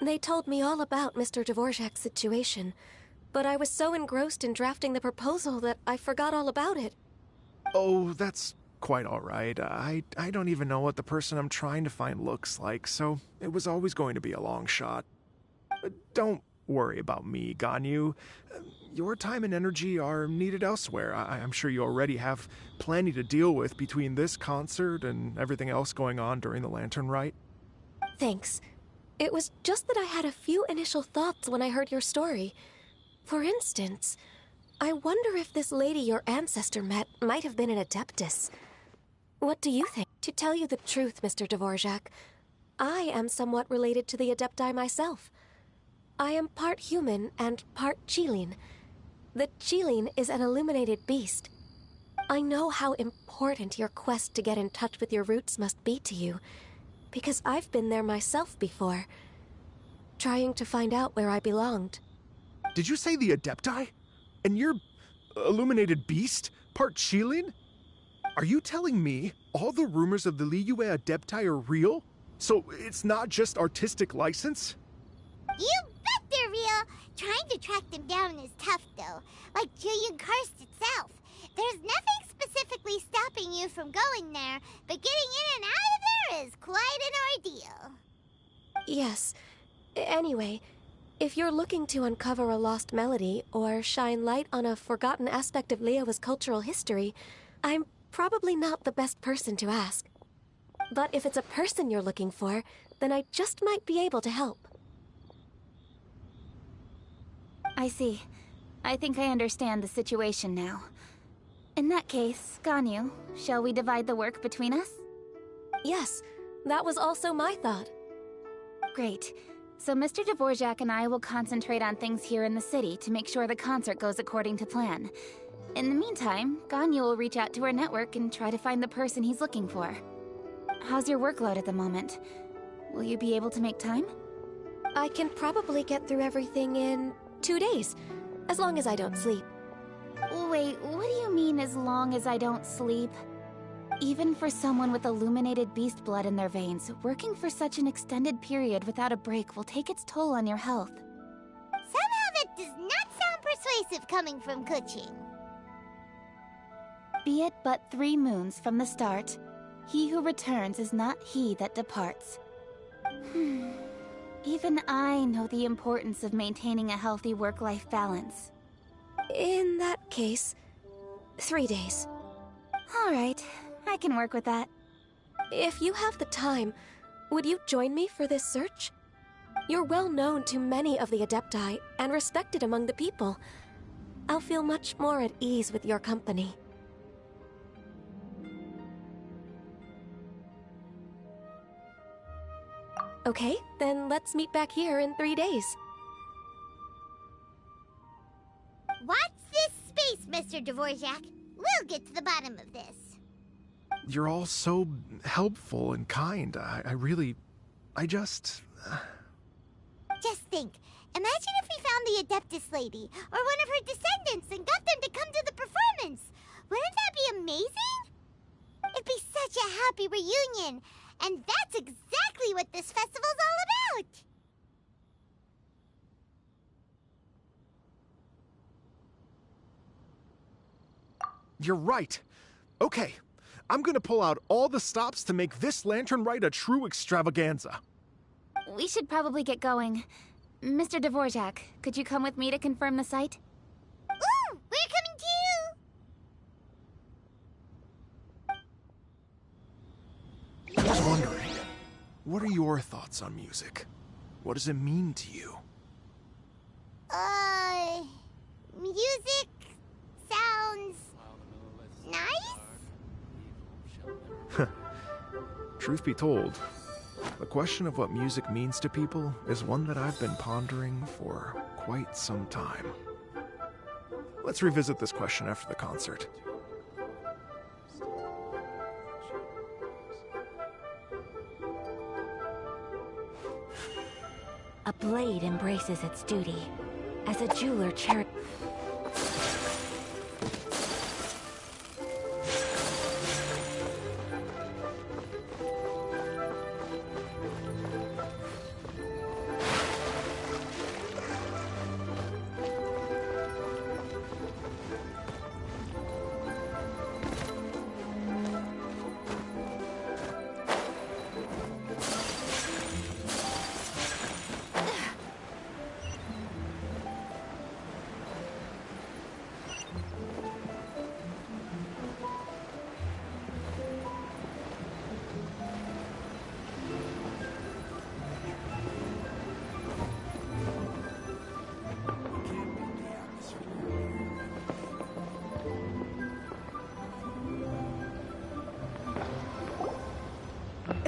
They told me all about Mr. Dvorak's situation, but I was so engrossed in drafting the proposal that I forgot all about it. Oh, that's quite all right. I don't even know what the person I'm trying to find looks like, so it was always going to be a long shot. Don't worry about me, Ganyu. Your time and energy are needed elsewhere. I'm sure you already have plenty to deal with between this concert and everything else going on during the Lantern Rite. Thanks. It was just that I had a few initial thoughts when I heard your story. For instance, I wonder if this lady your ancestor met might have been an Adeptus. What do you think? To tell you the truth, Mr. Dvorak, I am somewhat related to the Adepti myself. I am part human and part Qilin. The Qilin is an illuminated beast. I know how important your quest to get in touch with your roots must be to you, because I've been there myself before. trying to find out where I belonged. Did you say the Adepti? And you're illuminated beast? Part Qilin? Are you telling me all the rumors of the Liyue Adepti are real? So it's not just artistic license? You bet they're real! Trying to track them down is tough, though. Like Julian Karst itself. There's nothing specifically stopping you from going there, but getting in and out of there is quite an ordeal. Yes. Anyway, if you're looking to uncover a lost melody or shine light on a forgotten aspect of Liyue's cultural history, I'm probably not the best person to ask. But if it's a person you're looking for, then I just might be able to help. I see. I think I understand the situation now. In that case, Ganyu, shall we divide the work between us? Yes, that was also my thought. Great. So Mr. Dvorak and I will concentrate on things here in the city to make sure the concert goes according to plan. In the meantime, Ganyu will reach out to our network and try to find the person he's looking for. How's your workload at the moment? Will you be able to make time? I can probably get through everything in 2 days, as long as I don't sleep. Wait, what do you mean as long as I don't sleep? Even for someone with illuminated beast blood in their veins, working for such an extended period without a break will take its toll on your health. Somehow that does not sound persuasive coming from Kuching. Be it but 3 moons from the start, he who returns is not he that departs. Even I know the importance of maintaining a healthy work-life balance. In that case, 3 days. All right, I can work with that. If you have the time, would you join me for this search? You're well known to many of the Adepti and respected among the people. I'll feel much more at ease with your company. Okay, then let's meet back here in 3 days. Watch this space, Mr. Dvorak. We'll get to the bottom of this. You're all so helpful and kind. Just think. Imagine if we found the Adeptus lady, or one of her descendants, and got them to come to the performance. Wouldn't that be amazing? It'd be such a happy reunion. And that's exactly what this festival's all about! You're right. Okay, I'm gonna pull out all the stops to make this lantern rite a true extravaganza. We should probably get going. Mr. Dvorak, could you come with me to confirm the site? Ooh, we're coming too! I was wondering, what are your thoughts on music? What does it mean to you? Music sounds nice? Truth be told, the question of what music means to people is one that I've been pondering for quite some time. Let's revisit this question after the concert. A blade embraces its duty, as a jeweler cherishes.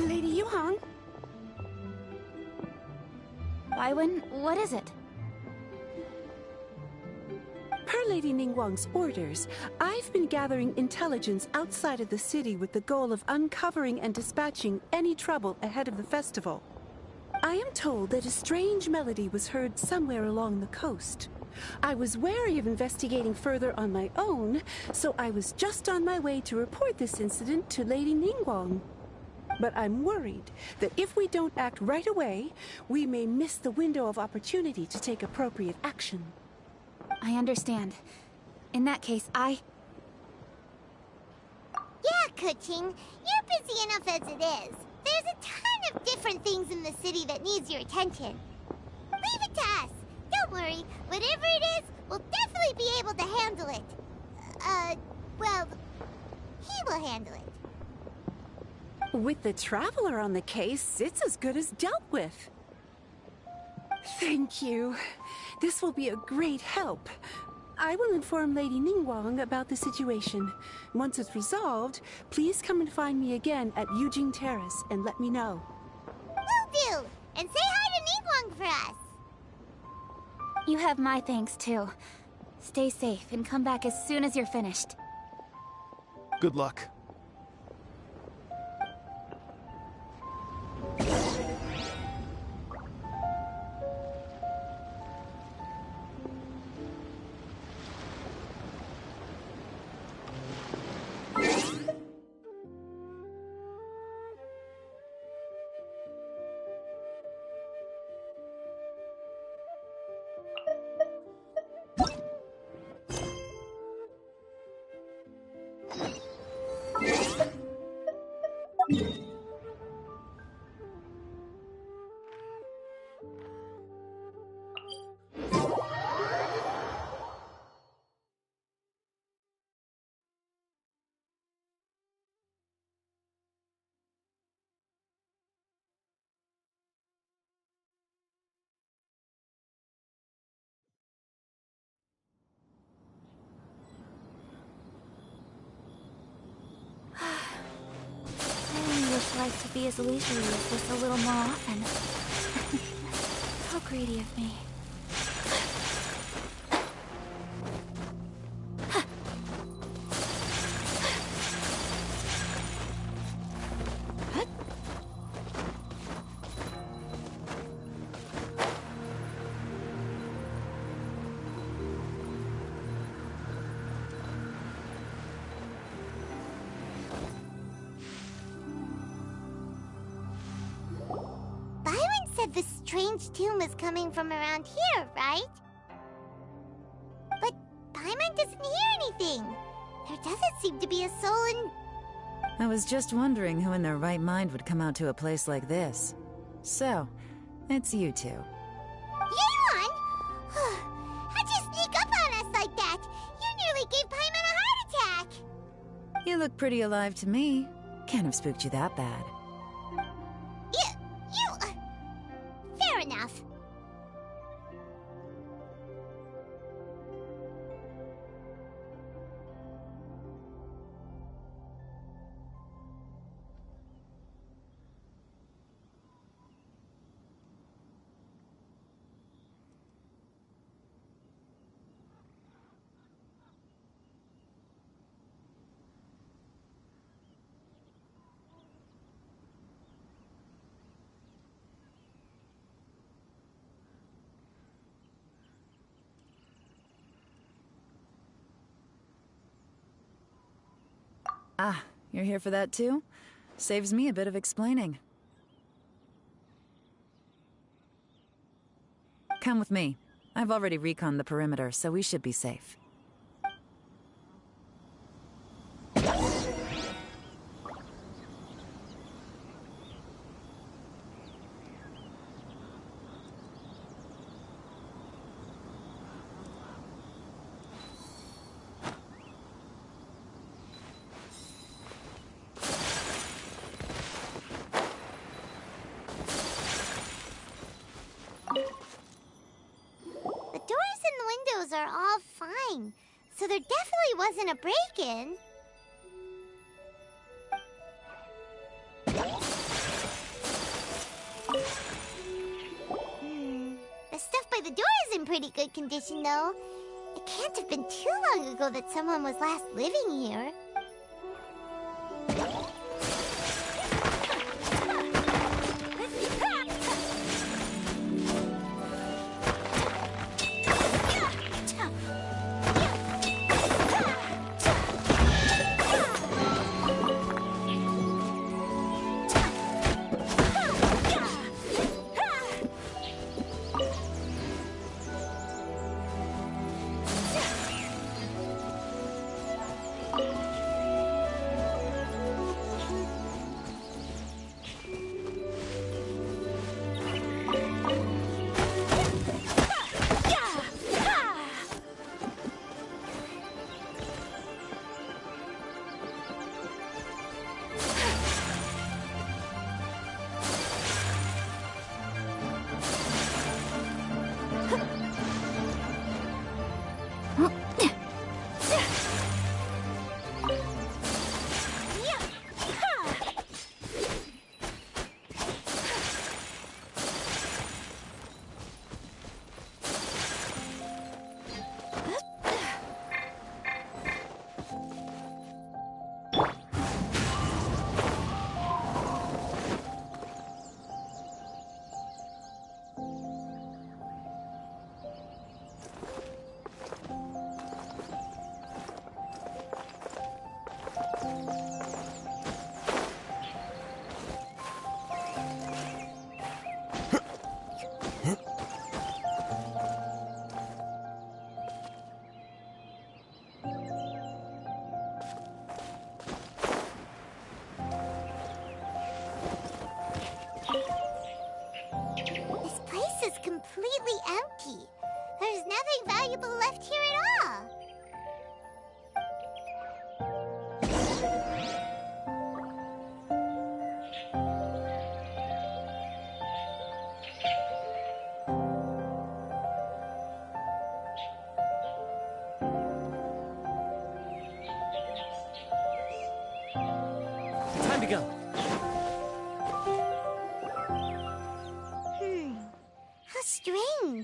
Lady Yuhang? Baiwen, what is it? Per Lady Ningguang's orders, I've been gathering intelligence outside of the city with the goal of uncovering and dispatching any trouble ahead of the festival. I am told that a strange melody was heard somewhere along the coast. I was wary of investigating further on my own, so I was just on my way to report this incident to Lady Ningguang. But I'm worried that if we don't act right away, we may miss the window of opportunity to take appropriate action. I understand. In that case, Yeah, Kuching, you're busy enough as it is. There's a ton of different things in the city that needs your attention. Leave it to us. Don't worry. Whatever it is, we'll definitely be able to handle it. Well, he will handle it. With the Traveler on the case, it's as good as dealt with. Thank you. This will be a great help. I will inform Lady Ningguang about the situation. Once it's resolved, please come and find me again at Yujing Terrace and let me know. Will do! And say hi to Ningguang for us! you have my thanks too. Stay safe and come back as soon as you're finished. Good luck. I would like to be as leisurely as this a little more often. How greedy of me. The strange tomb is coming from around here, right? But Paimon doesn't hear anything. There doesn't seem to be a soul in... I was just wondering who in their right mind would come out to a place like this. So, it's you two. Yeon! How'd you sneak up on us like that? You nearly gave Paimon a heart attack! You look pretty alive to me. Can't have spooked you that bad. Fair enough. Ah, you're here for that too? Saves me a bit of explaining. Come with me. I've already reconned the perimeter, so we should be safe. Are all fine, so there definitely wasn't a break-in. The stuff by the door is in pretty good condition, though. It can't have been too long ago that someone was last living here.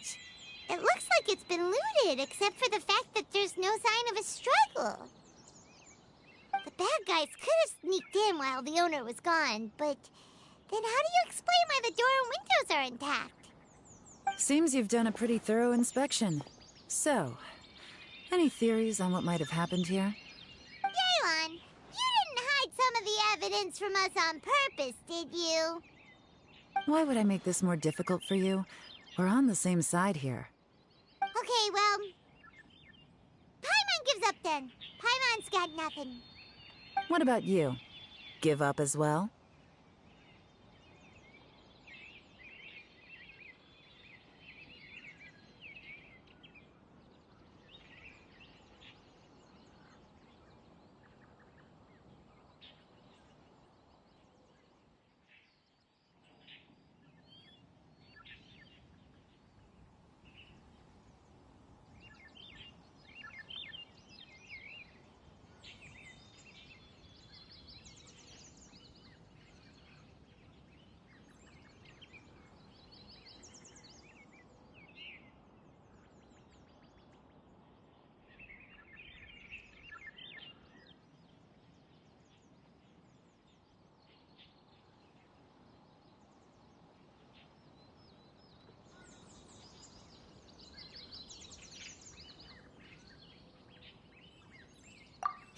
isn't. It looks like it's been looted, except for the fact that there's no sign of a struggle. The bad guys could have sneaked in while the owner was gone, but then how do you explain why the door and windows are intact? Seems you've done a pretty thorough inspection. So, any theories on what might have happened here? Yelan, you didn't hide some of the evidence from us on purpose, did you? Why would I make this more difficult for you? We're on the same side here. Okay, well, Paimon gives up then. Paimon's got nothing. What about you? Give up as well?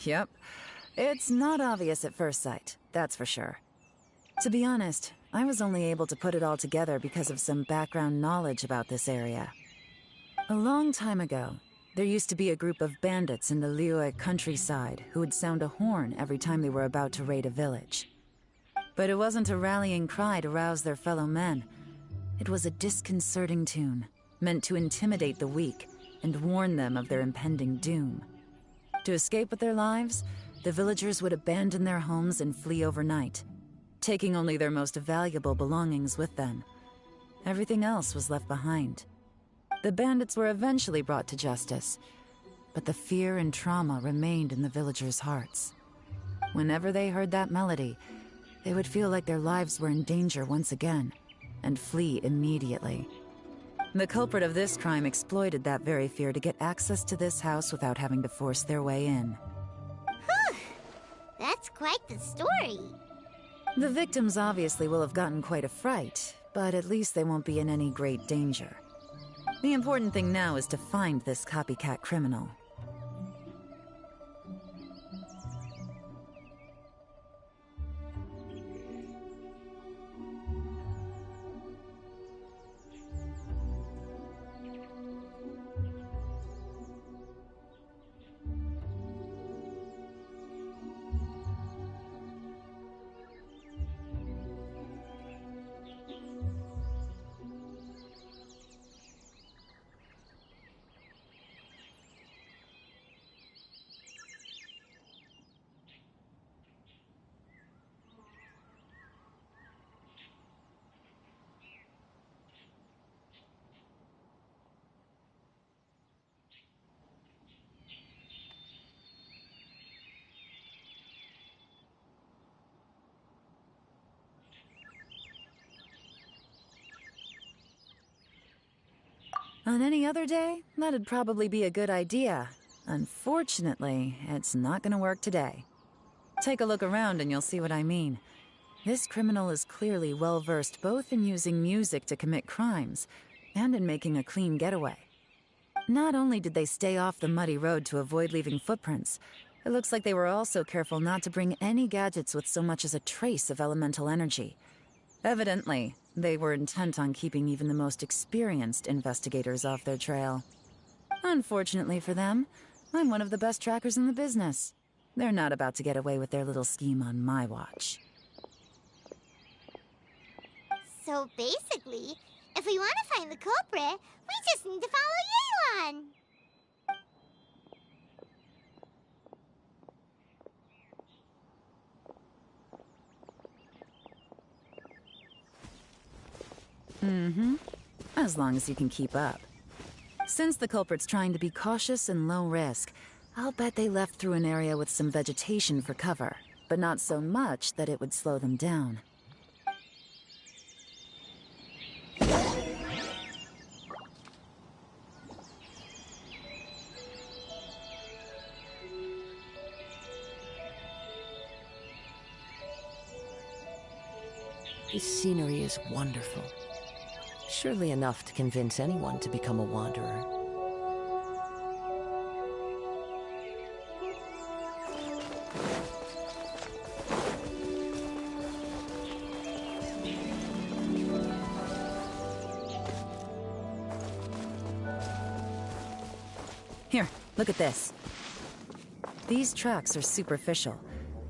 Yep. It's not obvious at first sight, that's for sure. To be honest, I was only able to put it all together because of some background knowledge about this area. A long time ago, there used to be a group of bandits in the Liyue countryside who would sound a horn every time they were about to raid a village. But it wasn't a rallying cry to rouse their fellow men. It was a disconcerting tune, meant to intimidate the weak and warn them of their impending doom. To escape with their lives, the villagers would abandon their homes and flee overnight, taking only their most valuable belongings with them. Everything else was left behind. The bandits were eventually brought to justice, but the fear and trauma remained in the villagers' hearts. Whenever they heard that melody, they would feel like their lives were in danger once again, and flee immediately. The culprit of this crime exploited that very fear to get access to this house without having to force their way in. Whew! That's quite the story. The victims obviously will have gotten quite a fright, but at least they won't be in any great danger. The important thing now is to find this copycat criminal. On any other day, that'd probably be a good idea. Unfortunately, it's not gonna work today. Take a look around and you'll see what I mean. This criminal is clearly well-versed both in using music to commit crimes and in making a clean getaway. Not only did they stay off the muddy road to avoid leaving footprints, it looks like they were also careful not to bring any gadgets with so much as a trace of elemental energy. Evidently, they were intent on keeping even the most experienced investigators off their trail. Unfortunately for them, I'm one of the best trackers in the business. They're not about to get away with their little scheme on my watch. So basically, if we want to find the culprit, we just need to follow Yelan. Mm-hmm. As long as you can keep up. Since the culprit's trying to be cautious and low risk, I'll bet they left through an area with some vegetation for cover, but not so much that it would slow them down. This scenery is wonderful. Surely enough to convince anyone to become a wanderer. Here, look at this. These tracks are superficial,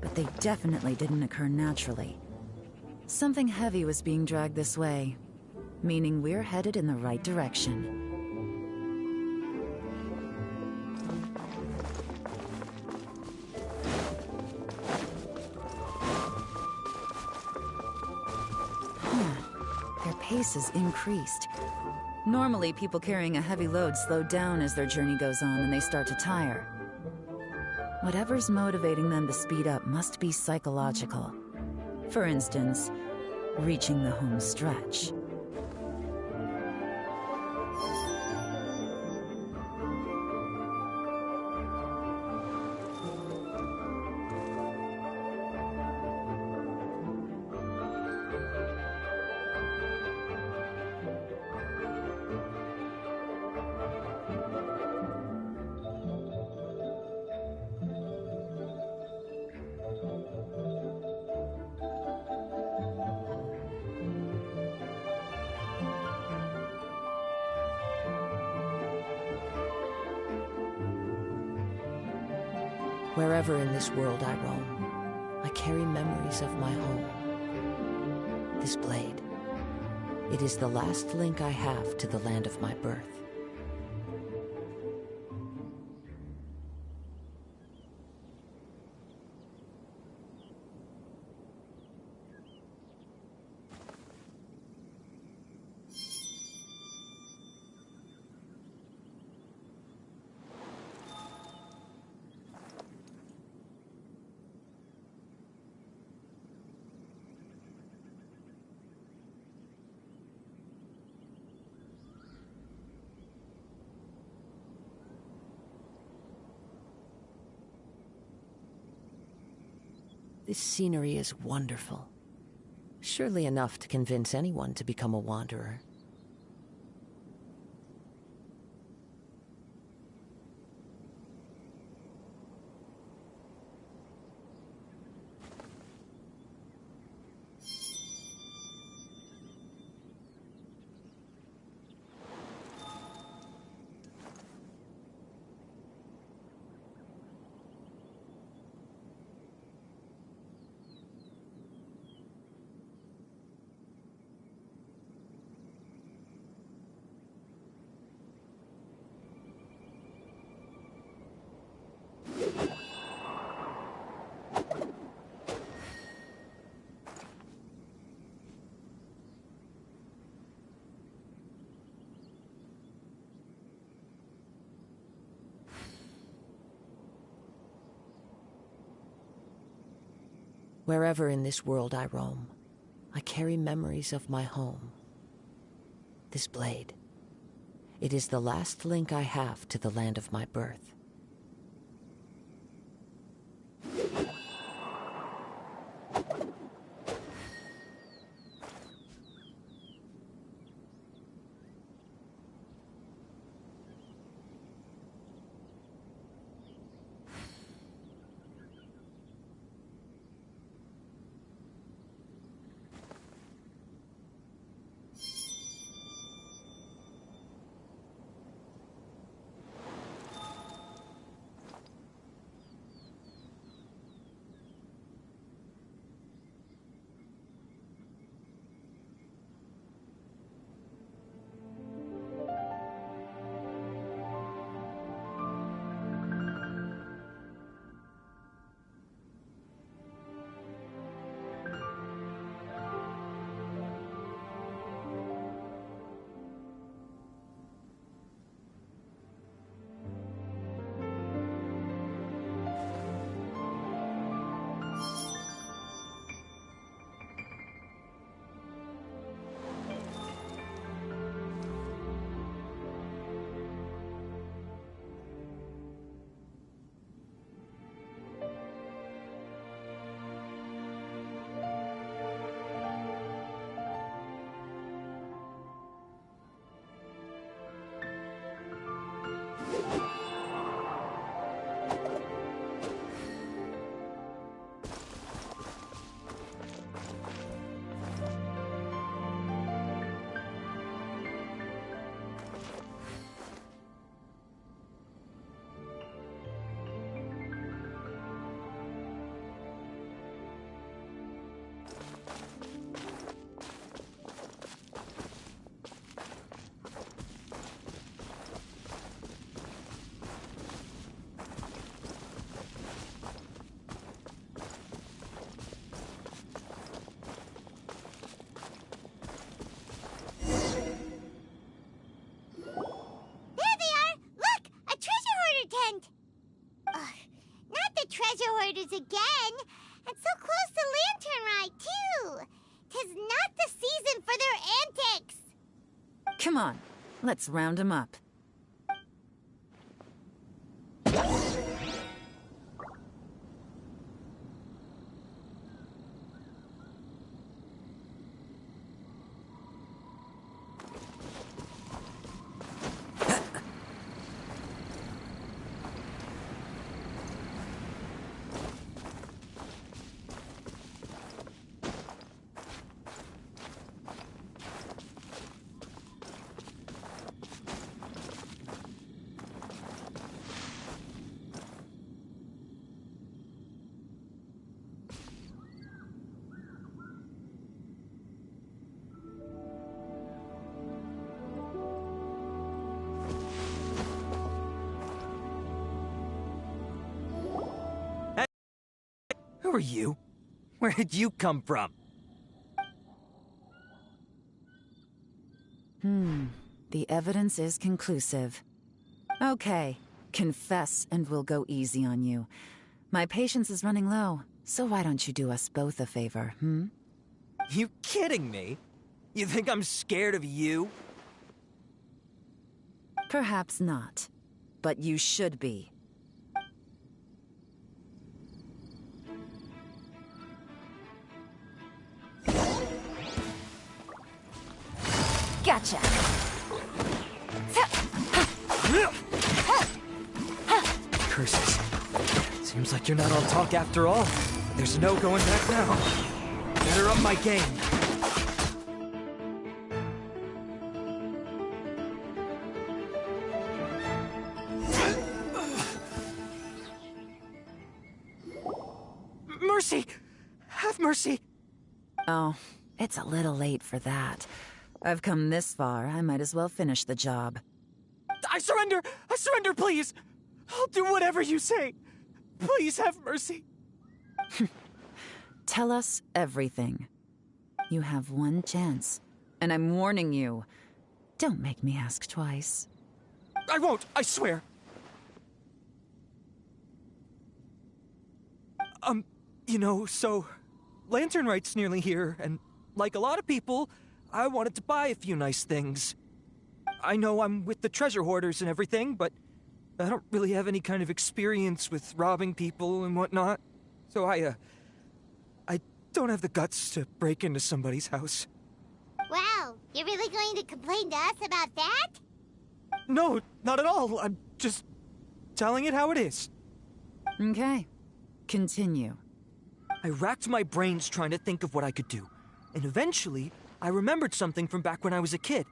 but they definitely didn't occur naturally. Something heavy was being dragged this way, meaning we're headed in the right direction. Their pace has increased. Normally, people carrying a heavy load slow down as their journey goes on and they start to tire. Whatever's motivating them to speed up must be psychological. For instance, reaching the home stretch. Wherever in this world I roam, I carry memories of my home. This blade, it is the last link I have to the land of my birth. This scenery is wonderful. Surely enough to convince anyone to become a wanderer. Wherever in this world I roam, I carry memories of my home. This blade, it is the last link I have to the land of my birth. headquarters again, and so close to Lantern Rite, too. 'Tis not the season for their antics. Come on, let's round 'em up. Who are you? Where did you come from? The evidence is conclusive. Okay, confess and we'll go easy on you. My patience is running low, so why don't you do us both a favor, You kidding me? You think I'm scared of you? Perhaps not, but you should be. Gotcha. Curses. Seems like you're not all talk after all. There's no going back now. Better up my game. Mercy! Have mercy! Oh, it's a little late for that. I've come this far, I might as well finish the job. I surrender! I surrender, please! I'll do whatever you say. Please have mercy. Tell us everything. You have one chance, and I'm warning you. Don't make me ask twice. I won't, I swear. You know, so Lantern Rite's nearly here, and like a lot of people, I wanted to buy a few nice things. I know I'm with the treasure hoarders and everything, but I don't really have any kind of experience with robbing people and whatnot. So I don't have the guts to break into somebody's house. Wow, you're really going to complain to us about that? No, not at all. I'm just telling it how it is. Okay, continue. I racked my brains trying to think of what I could do, and eventually I remembered something from back when I was a kid.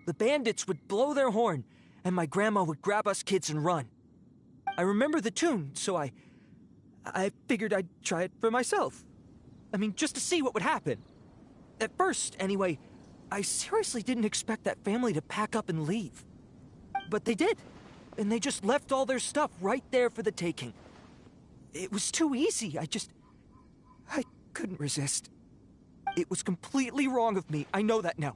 The bandits would blow their horn, and my grandma would grab us kids and run. I remember the tune, so I figured I'd try it for myself. I mean, just to see what would happen. At first, anyway, I seriously didn't expect that family to pack up and leave. But they did, and they just left all their stuff right there for the taking. It was too easy, I couldn't resist. It was completely wrong of me, I know that now.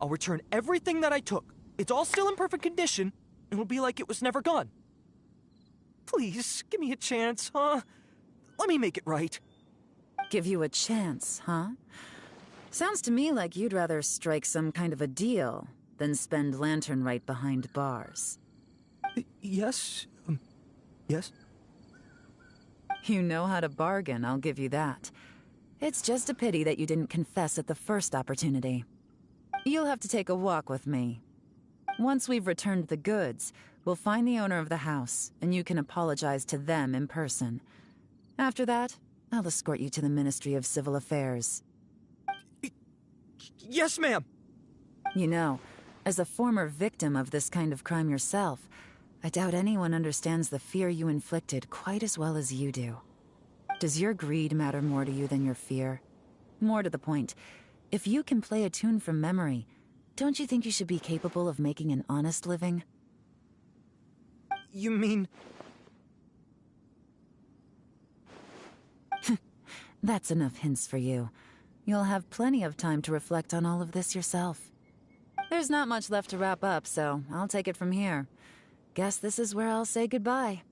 I'll return everything that I took. It's all still in perfect condition, and it'll be like it was never gone. Please, give me a chance, huh? Let me make it right. Give you a chance, huh? Sounds to me like you'd rather strike some kind of a deal than spend Lantern Rite behind bars. Yes? Yes? You know how to bargain, I'll give you that. It's just a pity that you didn't confess at the first opportunity. You'll have to take a walk with me. Once we've returned the goods, we'll find the owner of the house, and you can apologize to them in person. After that, I'll escort you to the Ministry of Civil Affairs. Yes, ma'am! You know, as a former victim of this kind of crime yourself, I doubt anyone understands the fear you inflicted quite as well as you do. Does your greed matter more to you than your fear? More to the point, if you can play a tune from memory, don't you think you should be capable of making an honest living? You mean... That's enough hints for you. You'll have plenty of time to reflect on all of this yourself. There's not much left to wrap up, so I'll take it from here. Guess this is where I'll say goodbye.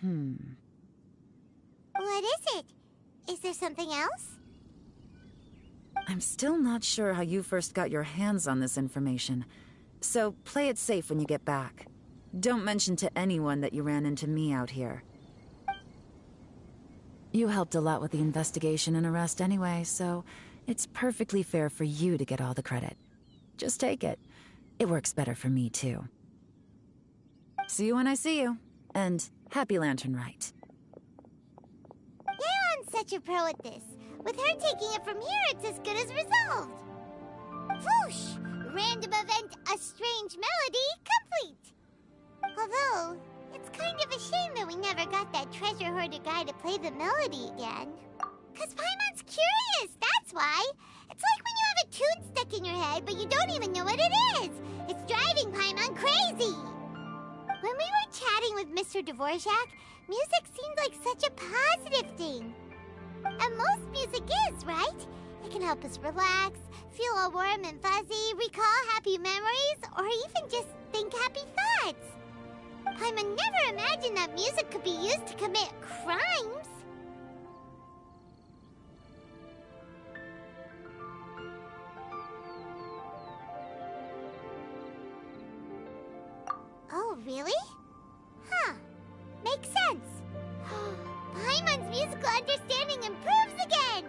What is it? Is there something else? I'm still not sure how you first got your hands on this information, so play it safe when you get back. Don't mention to anyone that you ran into me out here. You helped a lot with the investigation and arrest anyway, so it's perfectly fair for you to get all the credit. Just take it. It works better for me, too. See you when I see you, and happy Lantern Rite. Yaron's such a pro at this. With her taking it from here, it's as good as resolved. Whoosh! Random event, a strange melody, complete! Although, it's kind of a shame that we never got that treasure hoarder guy to play the melody again. 'Cause Paimon's curious, that's why. It's like when you have a tune stuck in your head, but you don't even know what it is. It's driving Paimon crazy. When we were chatting with Mr. Dvorak, music seemed like such a positive thing. And most music is, right? It can help us relax, feel all warm and fuzzy, recall happy memories, or even just think happy thoughts. Paimon never imagined that music could be used to commit crimes. Oh, really? Huh. Makes sense. Paimon's musical understanding improves again!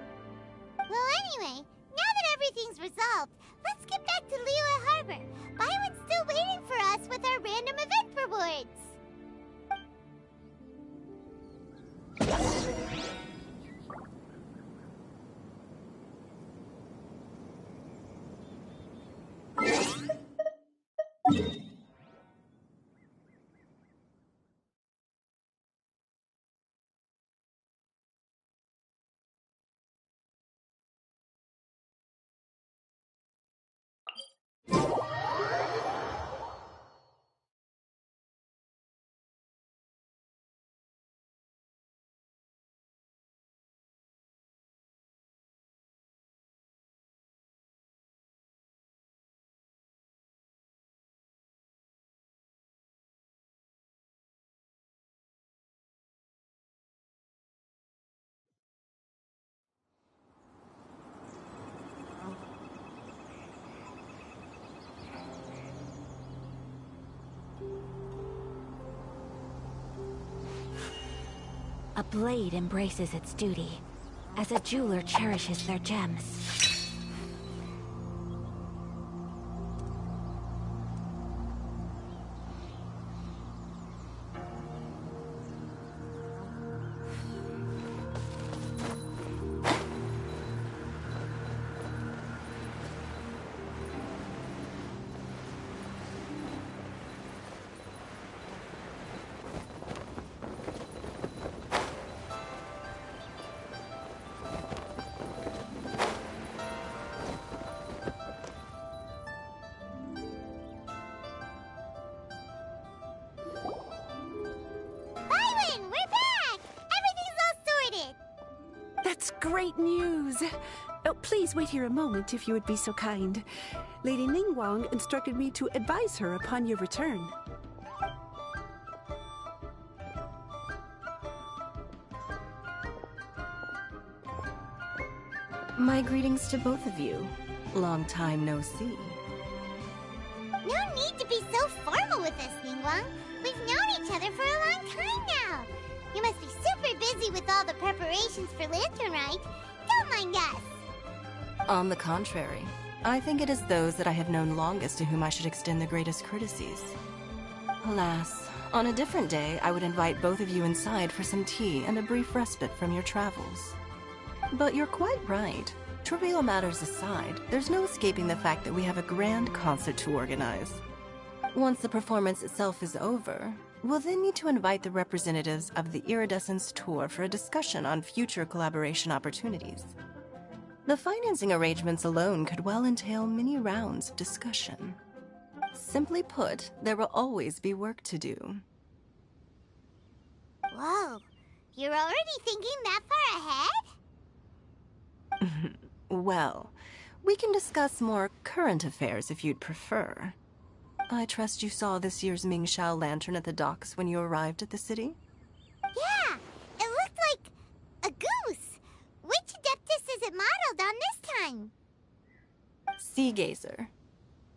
Well, anyway, now that everything's resolved, let's get back to Liyue Harbor. Byron's still waiting for us with our random event rewards. A blade embraces its duty, as a jeweler cherishes their gems. That's great news! Oh, please wait here a moment if you would be so kind. Lady Ningguang instructed me to advise her upon your return. My greetings to both of you. Long time no see. No need to be so formal with us, Ningguang. We've known each other for a long time now. You must be super busy with all the preparations for Lantern Rite. Don't mind us. On the contrary, I think it is those that I have known longest to whom I should extend the greatest courtesies. Alas, on a different day, I would invite both of you inside for some tea and a brief respite from your travels. But you're quite right. Trivial matters aside, there's no escaping the fact that we have a grand concert to organize. Once the performance itself is over, we'll then need to invite the representatives of the Iridescence Tour for a discussion on future collaboration opportunities. The financing arrangements alone could well entail many rounds of discussion. Simply put, there will always be work to do. Whoa, you're already thinking that far ahead? Well, we can discuss more current affairs if you'd prefer. I trust you saw this year's Mingxiao lantern at the docks when you arrived at the city? one? Sea Gazer.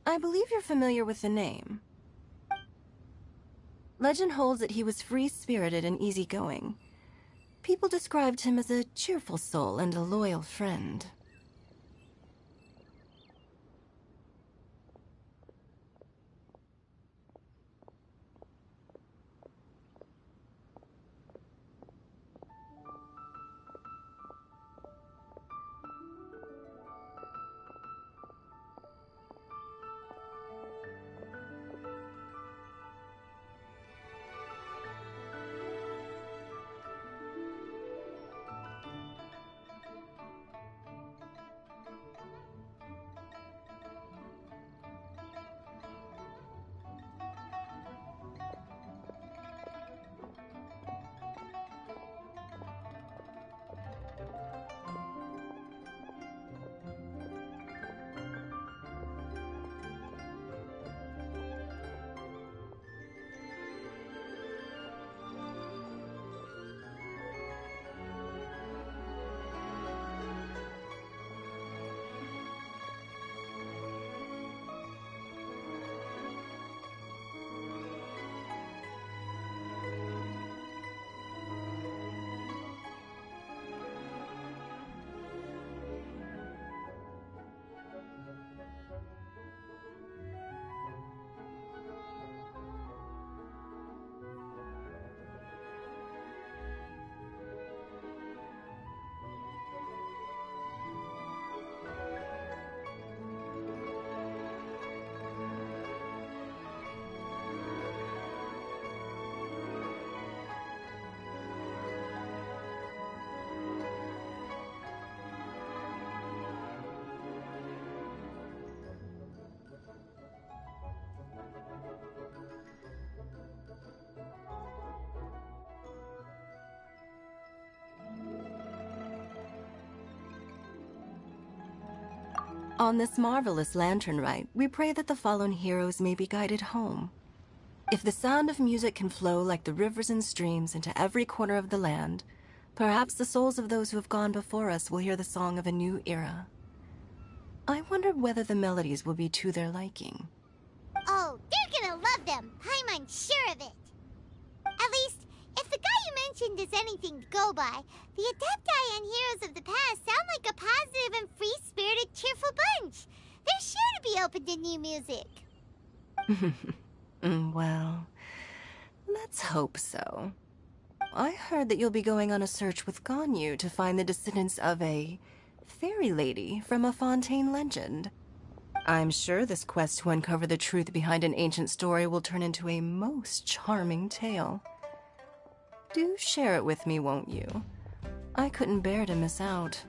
I believe you're familiar with the name. Legend holds that he was free-spirited and easygoing. People described him as a cheerful soul and a loyal friend. On this marvelous lantern rite, we pray that the fallen heroes may be guided home. If the sound of music can flow like the rivers and streams into every corner of the land, perhaps the souls of those who have gone before us will hear the song of a new era. I wonder whether the melodies will be to their liking. Oh, they're gonna love them. I'm sure of it. At least, if the guy you mentioned is anything to go by, the Adepti and Heroes of the Past sound like a positive and free-spirited, cheerful bunch. They're sure to be open to new music. Well, let's hope so. I heard that you'll be going on a search with Ganyu to find the descendants of a fairy lady from a Fontaine legend. I'm sure this quest to uncover the truth behind an ancient story will turn into a most charming tale. Do share it with me, won't you? I couldn't bear to miss out.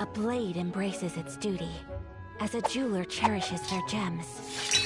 A blade embraces its duty, as a jeweler cherishes their gems.